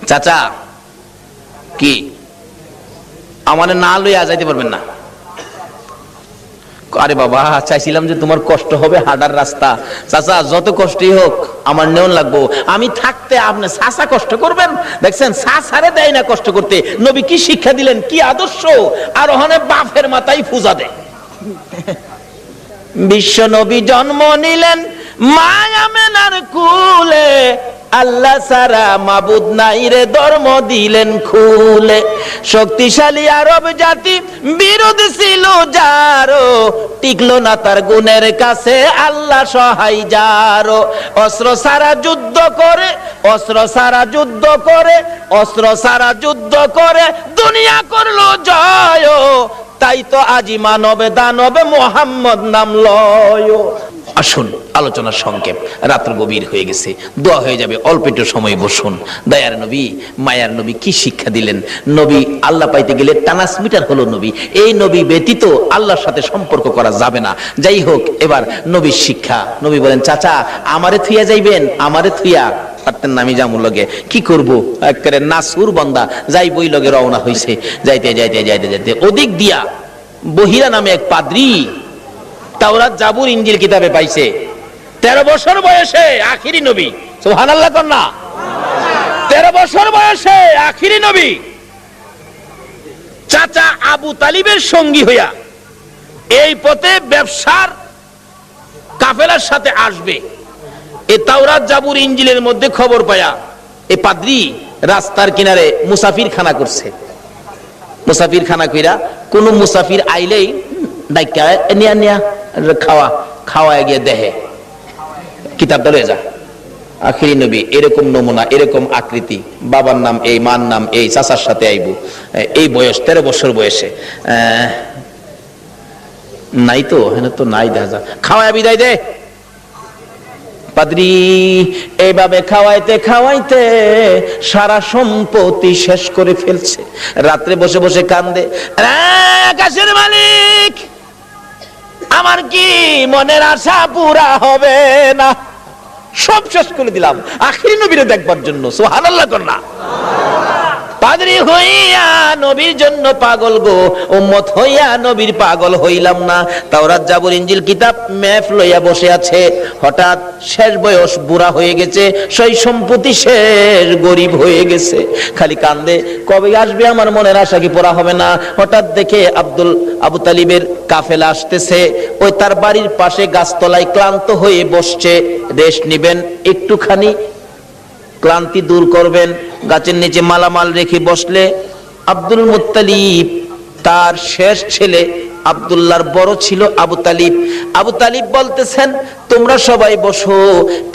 A: চাচা কি আমারে না লইয়া যাইতে পারবেন না? আরে বাবা, চাইছিলাম যে তোমার কষ্ট হবে হাঁটার রাস্তা। চাচা যত কষ্টই হোক আমার নেওন লাগবো, আমি থাকতে আপনি চাচা কষ্ট করবেন? দেখছেন চাচারে দেয় না কষ্ট করতে। নবী কি শিক্ষা দিলেন, কি আদর্শ! আর ওখানে বাপের মাথায় পূজা দেয়। বিশ্ব নবী জন্ম নিলেন মায়া মেনার কুলে, আল্লাহ সারা মাবুদ নাই রে ধর্ম দিলেন খুলে। শক্তিশালী আরব জাতি বিরোধ ছিল যারো, টিকলো না তার গুণের কাছে আল্লাহ সহায় যারো। অস্ত্র সারা যুদ্ধ করে, অস্ত্র সারা যুদ্ধ করে, অস্ত্র সারা যুদ্ধ করে দুনিয়া করলো জয়, তাই তো আজি মানবে দানবে মোহাম্মদ নাম লয়। আসুন আলোচনার সংক্ষেপ, রাত্র গভীর হয়ে গেছে, দোয়া হয়ে যাবে, অল্প একটু সময় বসুন। দয়ার নবী মায়ার নবী কি শিক্ষা দিলেন? নবী আল্লাহ পাইতে গেলে ট্রান্সমিটার হলো নবী। এই নবী ব্যতীত আল্লাহর সাথে সম্পর্ক করা যাবে না। যাই হোক, এবার নবীর শিক্ষা। নবী বলেন, চাচা আমারে থুইয়া যাইবেন? আমারে থুইয়া পারতেন না, আমি যামুর লগে কি করবো, একেবারে নাসুর বান্দা যাই বই লগে রওনা হইছে। যাইতে যাইতে যাইতে যাইতে ওদিক দিয়া বহিরা নামে এক পাদ্রী তাওরাত জাবুর ইনজিল কিতাবে পাইছে। 13 বছর বয়সে আখিরি নবী, সুবহানাল্লাহ কন্যা। 13 বছর বয়সে আখিরি নবী চাচা আবু তালিবের সঙ্গী হইয়া এই পথে ব্যবসার কাফেলার সাথে আসবে। এই তাওরাত জাবুর ইনজিলের মধ্যে খবর পায়া এই পাদ্রী রাস্তার কিনারে মুসাফির খানা করছে। মুসাফির খানা কইরা কোন মুসাফির আইলেই ডাইকা নিয়া নিয়া খাওয়া খাওয়া গিয়ে দেহে কিতাবটা লয়ে যা। আখিরি নবী এরকম নমুনা, এরকম আকৃতি, বাবার নাম এই, মার নাম এই, চাচার সাথে আইবো, এই বয়স 13 বছর বয়সে। নাই তো, হ্যাঁ তো নাই, দেখা যা খাওয়া বিদায় দে। পাদ্রী এইভাবে খাওয়াইতে খাওয়াইতে সারা সম্পত্তি শেষ করে ফেলছে। রাত্রে বসে বসে কান্দে, আকাশের মালিক তোমার কি মনের আশা পুরা হবে না? সব শেষ করে দিলাম আখিরি নবীরে দেখবার জন্য। সুবহানাল্লাহ কর না। পাদ্রী হইয়া নবীর জন্য পাগল গো, উম্মত হইয়া নবীর পাগল হইলাম না। তাওরাত জাবুর ইনজিল কিতাব ম্যাপ লইয়া বসে আছে, হঠাৎ শেষ বয়স বুড়া হয়ে গেছে, সই সম্পত্তি শেষ, গরিব হয়ে গেছে, খালি কান্দে কবে আসবে আমার মনের আশা কি পুরা হবে না। হঠাৎ দেখে আবু তালিবের কাফেলা আসতেছে, ওই তার বাড়ির পাশে গাছতলায় ক্লান্ত হয়ে বসছে, রেস্ট নিবেন একটুখানি, ক্লান্তি দূর করবেন, গাছের নিচে মালামাল রেখে বসলে আব্দুল মুত্তালিব তার শেষ ছেলে আব্দুল্লাহর বড় ছিল আবু তালিব। আবু তালিব বলতেছেন তোমরা সবাই বসো।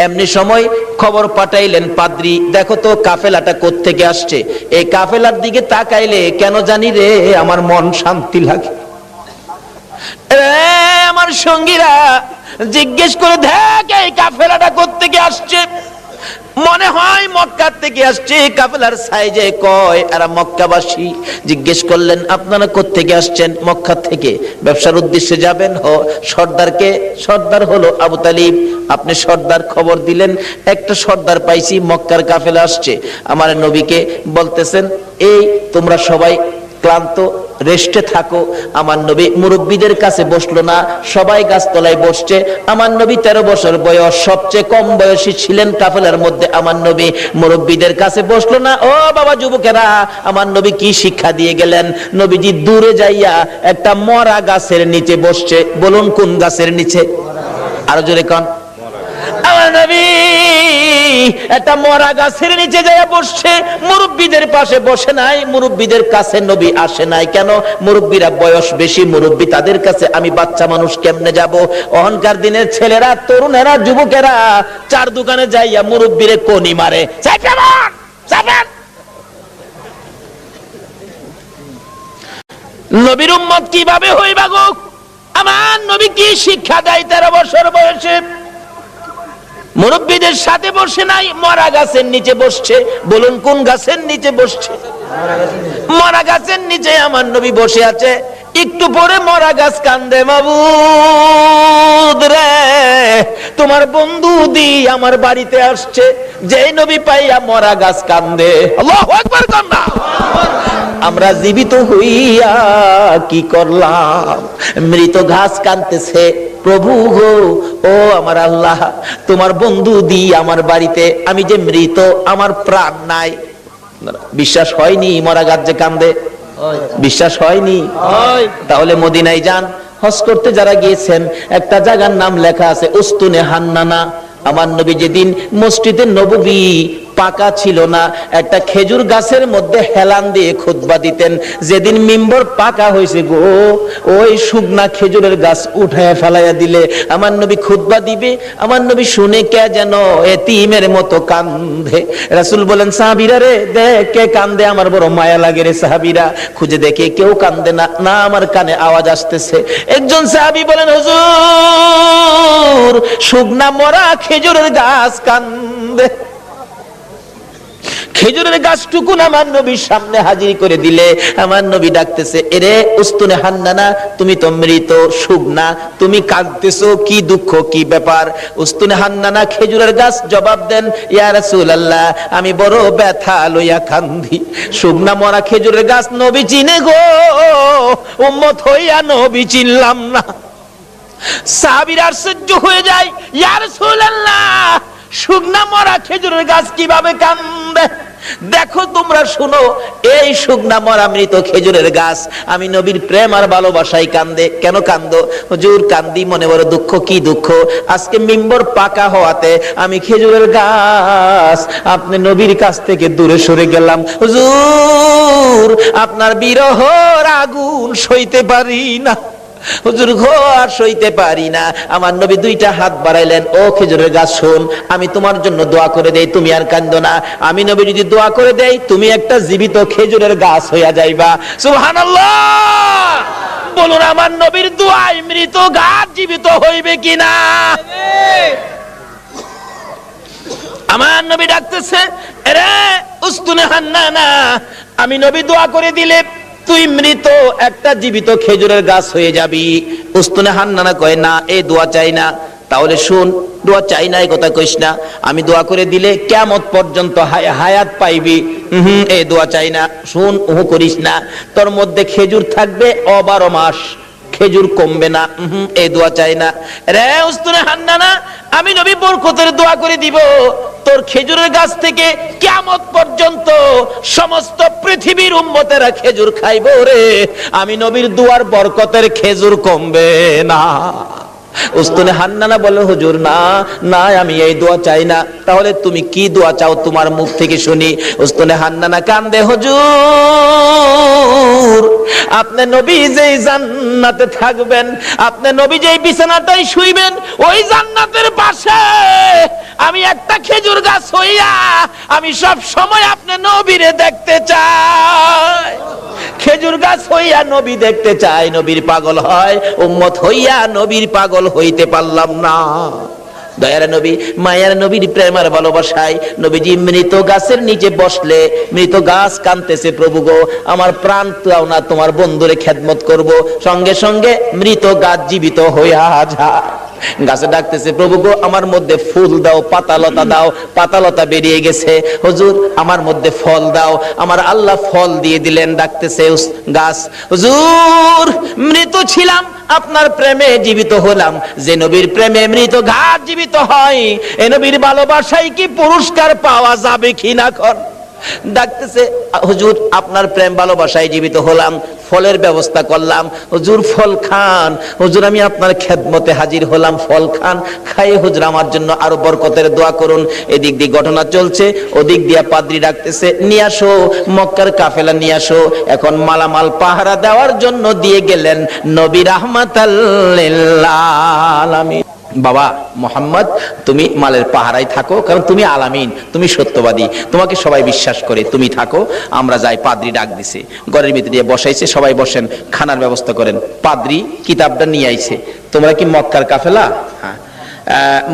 A: এমনি সময় খবর পাঠাইলেন পাদ্রী, দেখো তো কাফেলাটা কোত্থেকে আসছে। এই কাফেলার দিকে তাকাইলে কেন জানি রে আমার মন শান্তি লাগে। আমার সঙ্গীরা জিজ্ঞেস করে দেখ এই কাফেলাটা কোত্থেকে আসছে। মনে হয় মক্কা থেকে আসছে। কাফেলার সাইজে কয় এরা মক্কাবাসী। জিজ্ঞেস করলেন আপনারা কোত্থেকে আসছেন? মক্কা থেকে। ব্যবসার উদ্দেশ্যে যাবেন? সর্দারকে? সর্দার হলো আবু তালিব। আপনি সর্দার খবর দিলেন, একটা সর্দার পাইছি, মক্কার কাফেলা আসছে। আমার নবীকে বলতেছেন এই তোমরা সবাই ক্লান্ত, রেস্টে থাকো। আমার নবী মুরব্বীদের কাছে বসলো না, সবাই গাছতলায় বসছে। আমার নবী 13 বছর বয়স, সবচেয়ে কম বয়সী ছিলেন কাফেলার মধ্যে। আমার নবী মুরব্বীদের কাছে বসলো না। ও বাবা যুবকেরা, আমার নবী কি শিক্ষা দিয়ে গেলেন? নবীজি দূরে যাইয়া একটা মরা গাছের নিচে বসছে। বলুন কোন গাছের নিচে? আরো জোরে কোন। আমার নবী একটা মরা গাছের নিচে যাইয়া বসছে, মুরব্বীদের পাশে বসে নাই, মুরব্বীদের কাছে নবী আসে নাই। কেন? মুরব্বীরা বয়স বেশি, মুরব্বী তাদের কাছে, আমি বাচ্চা মানুষ কেমনে যাব? অহংকার দিনের ছেলেরা, তরুণেরা, যুবকেরা চার দোকানে যাইয়া মুরব্বীরে কোনি মারে। নবীর উম্মত কিভাবে হইবা গো? আমার নবী কি শিক্ষা দেয় 13 বছর বয়সে? মুরব্বীদের সাথে বসে নাই, মরা গাছের নিচে বসছে। বলুন কোন গাছের নিচে বসছে? মরা গাছের নিচে আমার নবী বসে আছে। একটু পরে মরা গাছ কান্দে, মাবুদ রে তোমার বন্ধু দি আমার বাড়িতে আসছে। যে নবী পাইয়া মরা গাছ কান্দে। আল্লাহু আকবার কান্না। আমরা জীবিত হইয়া কি করলাম? মৃত ঘাস কাঁদতেছে, প্রভু গো ও আমার আল্লাহ তোমার বন্ধু দি আমার বাড়িতে, আমি যে মৃত, আমার প্রাণ নাই। বিশ্বাস হয়নি মরা গাছ যে কান্দে? বিশ্বাস হয়নি? তাহলে মদিনায় যান, হজ করতে যারা গিয়েছেন, একটা জায়গার নাম লেখা আছে উস্তুনে হান্নানা। আমার নবী যেদিন মসজিদে নববী পাকা ছিল না, একটা খেজুর গাছের মধ্যে হেলান দিয়ে খুতবা দিতেন। যেদিন মিম্বর পাকা হয়েছে গো, ওই শুকনা খেজুরের গাছ উঠায় ফেলাইয়া দিলে আমার নবী খুতবা দিবে। আমার নবী শুনে কে যেন এতিমের মতো কান্দে। রাসূল বলেন সাহাবীরা রে দেখ কে কান্দে, আমার বড় মায়া লাগে রে। সাহাবীরা খুঁজে দেখে কেউ কান্দে না, না আমার কানে আওয়াজ আসতেছে। একজন সাহাবী বলেন হুজুর শুকনা মরা খেজুরের গাছ কান্দে। খেজুরের গাছটুকুন আমার নবীর সামনে হাজির করে দিলে আমার নবী ডাকতেছে এরে উস্তুনে হান্নানা, তুমি তো মৃত, শুকনা, তুমি কাঁদতেছো, কি দুঃখ, কি ব্যাপার? উস্তুনে হান্নানা খেজুরের গাছ জবাব দেন ইয়া রাসূলুল্লাহ আমি বড় ব্যথা লইয়া কান্দি। শুকনা মরা খেজুরের গাছ নবী চিনে গো, উম্মত হইয়া নবী চিনলাম না। সাহাবীরা আশ্চর্য হয়ে যায়, ইয়া রাসূলুল্লাহ শুকনা মরা খেজুরের গাছ কিভাবে কান্দে? দেখো তোমরা শুনো, এই শুকনা মরা মৃত খেজুরের গাছ আমি নবীর প্রেম আর ভালোবাসায় কান্দে। কেন কান্দো? হুজুর কান্দি মনে বড় দুঃখ। কি দুঃখ? আজকে মিম্বর পাকা হওয়াতে আমি খেজুরের গাছ আপনি নবীর কাছ থেকে দূরে সরে গেলাম। হুজুর আপনার বিরহর আগুন সইতে পারি না, হুজুর গো আর সইতে পারি না। আমার নবী দুইটা হাত বাড়াইলেন, ও খেজুরের গাছ শোন, আমি তোমার জন্য দোয়া করে দেই, তুমি আর কান্দো না। আমি নবী যদি দোয়া করে দেই, তুমি একটা জীবিত খেজুরের গাছ হইয়া যাইবা। সুবহানাল্লাহ বলুন, আমার নবীর দোয়ায় মৃত গাছ জীবিত হইবে কিনা? আমার নবী ডাকতেছে এরে উস্তুনে হান্নানা, আমি নবী দোয়া করে দিলে তুই মৃত একটা জীবিত খেজুরের গাছ হয়ে যাবি। উস্তুনে হান্নানা কয় না, এই দোয়া চাই না। তাহলে শুন, দোয়া চাই না এই কথা কইস না, আমি দোয়া করে দিলে কিয়ামত পর্যন্ত হায়াত পাইবি। এই দোয়া চাই না, শুন, ওহু করিস না। তোর মধ্যে খেজুর থাকবে 12 মাস, খেজুর কমবে না। এই দোয়া চাই না। রে উস্তুনে হান্নানা, আমি নবী বরকতের দোয়া করে দিব, তোর খেজুরের গাছ থেকে কিয়ামত পর্যন্ত সমস্ত পৃথিবীর উম্মতেরা খেজুর খাইবো রে। আমি নবীর দোয়ার বরকতের খেজুর কমবে না। উস্তুনে হান্নানা বলে, হুজুর না না, আমি এই দোয়া চাই না। তাহলে তুমি কি দোয়া চাও, তোমার মুখ থেকে শুনি। উস্তুনে হান্নানা কান্দে, হুজুর আপনি নবী যেই জান্নাতে থাকবেন, আপনি নবী যেই বিছানাটাই শুইবেন, ওই জান্নাতের পাশে আমি একটা খেজুর গাছ হইয়া আমি সব সময় আপনি নবীরে দেখতে চাই। খেজুর গাছ হইয়া নবী দেখতে চাই, নবীর পাগল হয়। উম্মত হইয়া নবীর পাগল হইতে পারলাম না। দয়ার নবী, মায়ার নবীর প্রেমের ভালোবাসায় নবীজি মৃত গাছের নিচে বসলে মৃত গাছ কাঁদতেছে, প্রভু গো আমার প্রাণ দাও না, তোমার বন্ধুরে খেদমত করব। সঙ্গে সঙ্গে মৃত গাছ জীবিত হইয়া যায়। গাছে ডাকতেছে, প্রভু গো আমার মধ্যে ফুল দাও, পাতালতা দাও। পাতালতা বেরিয়ে গেছে। হুজুর আমার মধ্যে ফল দাও। আমার আল্লাহ ফল দিয়ে দিলেন। ডাকতেছে গাছ, হুজুর মৃত ছিলাম, আপনার প্রেমে জীবিত হলাম। যে নবীর প্রেমে মৃত গাছ জীবিত হয়, এ নবীর ভালোবাসায় কি পুরস্কার পাওয়া যাবে কিনা কর। ডাকতেছে, হুজুর আপনার প্রেম ভালোবাসায় জীবিত হলাম, ফলের ব্যবস্থা করলাম। হুজুর ফল খান। হুজুর আমি আপনার খেদমতে হাজির হলাম, ফল খান। খাইয়ে হুজুর আমার জন্য আরো বরকতের দোয়া করুন। এদিক দিয়ে ঘটনা চলছে, ওদিক দিয়ে পাদ্রী ডাকতেছে, নিয়ে আসো মক্কার কাফেলা নিয়ে আসো। এখন মালামাল পাহারা দেওয়ার জন্য দিয়ে গেলেন নবী রাহমাতাল লিল আলামিন। বাবা মোহাম্মদ, তুমি মালের পাহারায় থাকো, কারণ তুমি আলামিন, তুমি সত্যবাদী, তোমাকে সবাই বিশ্বাস করে, তুমি থাকো। আমরা যাই। পাদ্রী ডাক দিছে, ঘরের ভিতরে দিয়ে বসাইছে, সবাই বসেন, খানার ব্যবস্থা করেন। পাদ্রী কিতাবটা নিয়ে আইছে। তোমরা কি মক্কার কাফেলা? হ্যাঁ।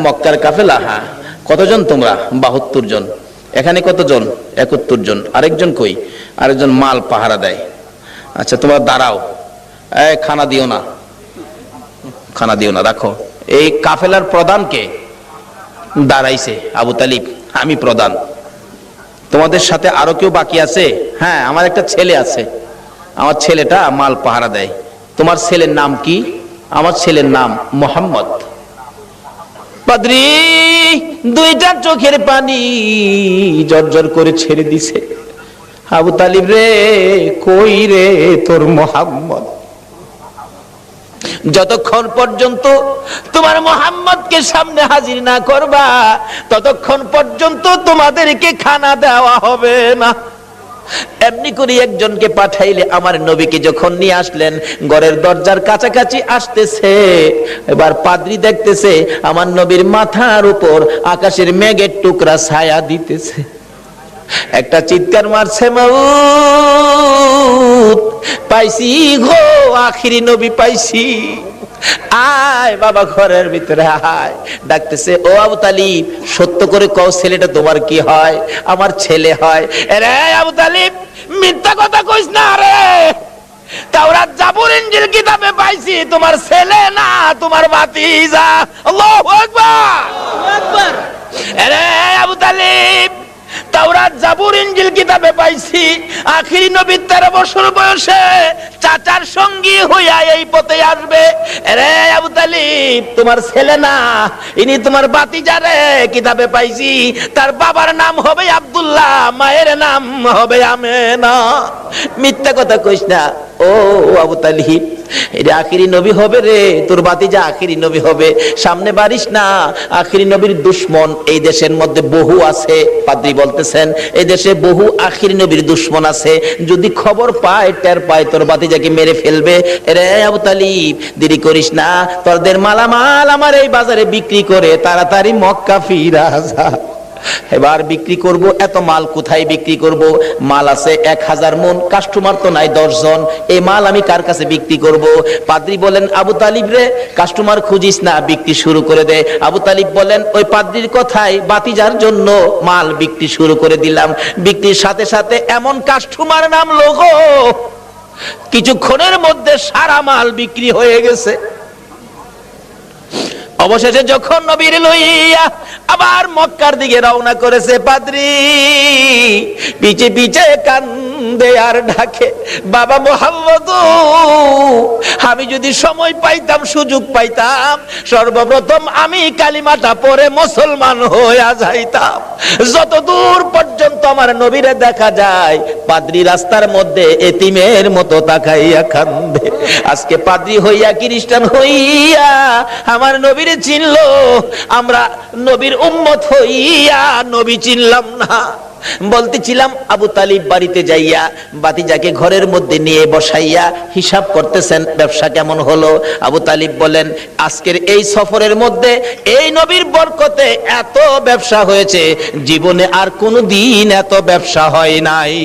A: মক্কার কাফেলা? হ্যাঁ। কতজন তোমরা? 72 জন। এখানে কতজন? 71 জন। আরেকজন কই? আরেকজন মাল পাহারা দেয়। আচ্ছা তোমরা দাঁড়াও, খানা দিও না, খানা দিও না, রাখো। এই কাফেলার প্রধানকে দাঁড়াইছে আবু তালিব, আমি প্রধান। তোমাদের সাথে আরো কেউ বাকি আছে? হ্যাঁ, আমার একটা ছেলে আছে, আমার ছেলেটা মাল পাহারা দেয়। তোমার ছেলের নাম কি? আমার ছেলের নাম মোহাম্মদ। পাদ্রী দুইটা চোখের পানি জর্জর করে ছেড়ে দিছে। আবু তালিব রে, কই রে তোর মোহাম্মদ? যতক্ষণ পর্যন্ত তোমার মোহাম্মদকে সামনে হাজির না করবা, ততক্ষণ পর্যন্ত তোমাদেরকে খানা দেওয়া হবে না। এমনি করে একজনকে পাঠাইলে, আমার নবীকে যখন নিয়ে আসলেন, ঘরের দরজার কাছাকাছি আসতেছে, এবার পাদ্রী দেখতেছে আমার নবীর মাথার উপর আকাশের মেঘের টুকরা ছায়া দিতেছে। একটা চিৎকার মারছে, মাউত পাইছি গো, আখিরি নবী পাইছি। আয় বাবা ঘরের ভিতরে আয়। ডাকতেছে, ও আবু তালিব সত্য করে কও, ছেলেটা তোমার কি হয়? আমার ছেলে হয়। রে আবু তালিব মিথ্যা কথা কইস না রে, তাওরাত জাবুর ইনজিল কিতাবে পাইছি তোমার ছেলে না, তোমার ভাতিজা। আল্লাহু আকবার, আল্লাহু আকবার। রে আবু তালিব তাওরাত জাবুর ইনজিল কিতাবে পাইছি আখিরি নবী 13 বছর বয়সে চাচার সঙ্গী হইয়া এই পথে আসবে। রে আবু তালিব তোমার ছেলে না, ইনি তোমার ভাতিজা রে। কিতাবে পাইছি তার বাবার নাম হবে আব্দুল্লাহ, মায়ের নাম হবে আমেনা। মিথ্যা কথা কইস না ও আবু তালিব, এটা আখিরি নবী হবে রে, তোর ভাতিজা আখিরি নবী হবে। সামনে বাড়িস না, আখিরি নবীর দুশমন এই দেশের মধ্যে বহু আছে। পাদ্রী বলতেছেন এই দেশে বহু আখিরি নবীর দুশমন আছে, যদি খবর পায়, টের পায়, তোর ভাতিজাকে মেরে ফেলবে। রে আবু তালিব দেরি করিস না, তোদের মালামাল আমার এই বাজারে বিক্রি করে তাড়াতাড়ি মক্কা ফিরা যা। এবার বিক্রি করব, এত মাল কোথায় বিক্রি করব? মাল আছে 1000 মন, কাস্টমার তো নাই 10 জন, এই মাল আমি কার কাছে বিক্রি করব? পাদ্রী বলেন, আবু তালিব রে কাস্টমার খুঁজিস না, বিক্রি শুরু করে দে। আবু তালিব বলেন, ওই পাদ্রীর কথায় ভাতিজার জন্য মাল বিক্রি শুরু করে দিলাম। বিক্রির সাথে সাথে এমন কাস্টমার নামলো গো, কিছুক্ষণের মধ্যে সারা মাল বিক্রি হয়ে গেছে। অবশেষে যখন নবীর লইয়া আবার মক্কার দিকে রওনা করেছে, পাদ্রী পিছে পিছে কান্দে আর ডাকে, বাবা মুহাম্মদ, আমি যদি সময় পাইতাম, সুযোগ পাইতাম, সর্বপ্রথম আমি কালিমাটা পড়ে মুসলমান হইয়া যাইতাম। যত দূর পর্যন্ত আমার নবীরে দেখা যায়, পাদ্রী রাস্তার মধ্যে এতিমের মতো তাকাইয়া কান্দে। আজকে পাদ্রী হইয়া, খ্রিস্টান হইয়া আমার নবীরে চিনলো, আমরা নবীর উম্মত হইয়া নবী চিনলাম না। বলতেছিলাম আবু তালিব বাড়িতে যাইয়া বাতিজাকে ঘরের মধ্যে নিয়ে বসাইয়া হিসাব করতেছেন, ব্যবসা কেমন হলো। আবু তালিব বলেন, আজকের এই সফরের মধ্যে এই নবীর বরকতে এত ব্যবসা হয়েছে, জীবনে আর কোনো দিন এত ব্যবসা হয় নাই।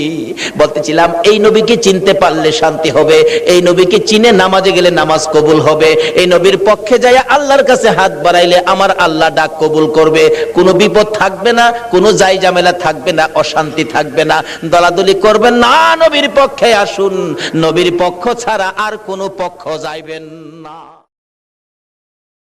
A: বলতেছিলাম এই নবীকে চিনতে পারলে শান্তি হবে, এই নবীকে চিনে নামাজে গেলে নামাজ কবুল হবে, এই নবীর পক্ষে যাইয়া আল্লাহর কাছে হাত বাড়াইলে আমার আল্লাহ ডাক কবুল করবে, কোনো বিপদ থাকবে না, কোনো জাই ঝামেলা থাকবে না, অশান্তি থাকবে না, দলাদলি করবেন না, নবীর পক্ষে আসুন, নবীর পক্ষ ছাড়া আর কোনো পক্ষ যাইবেন না।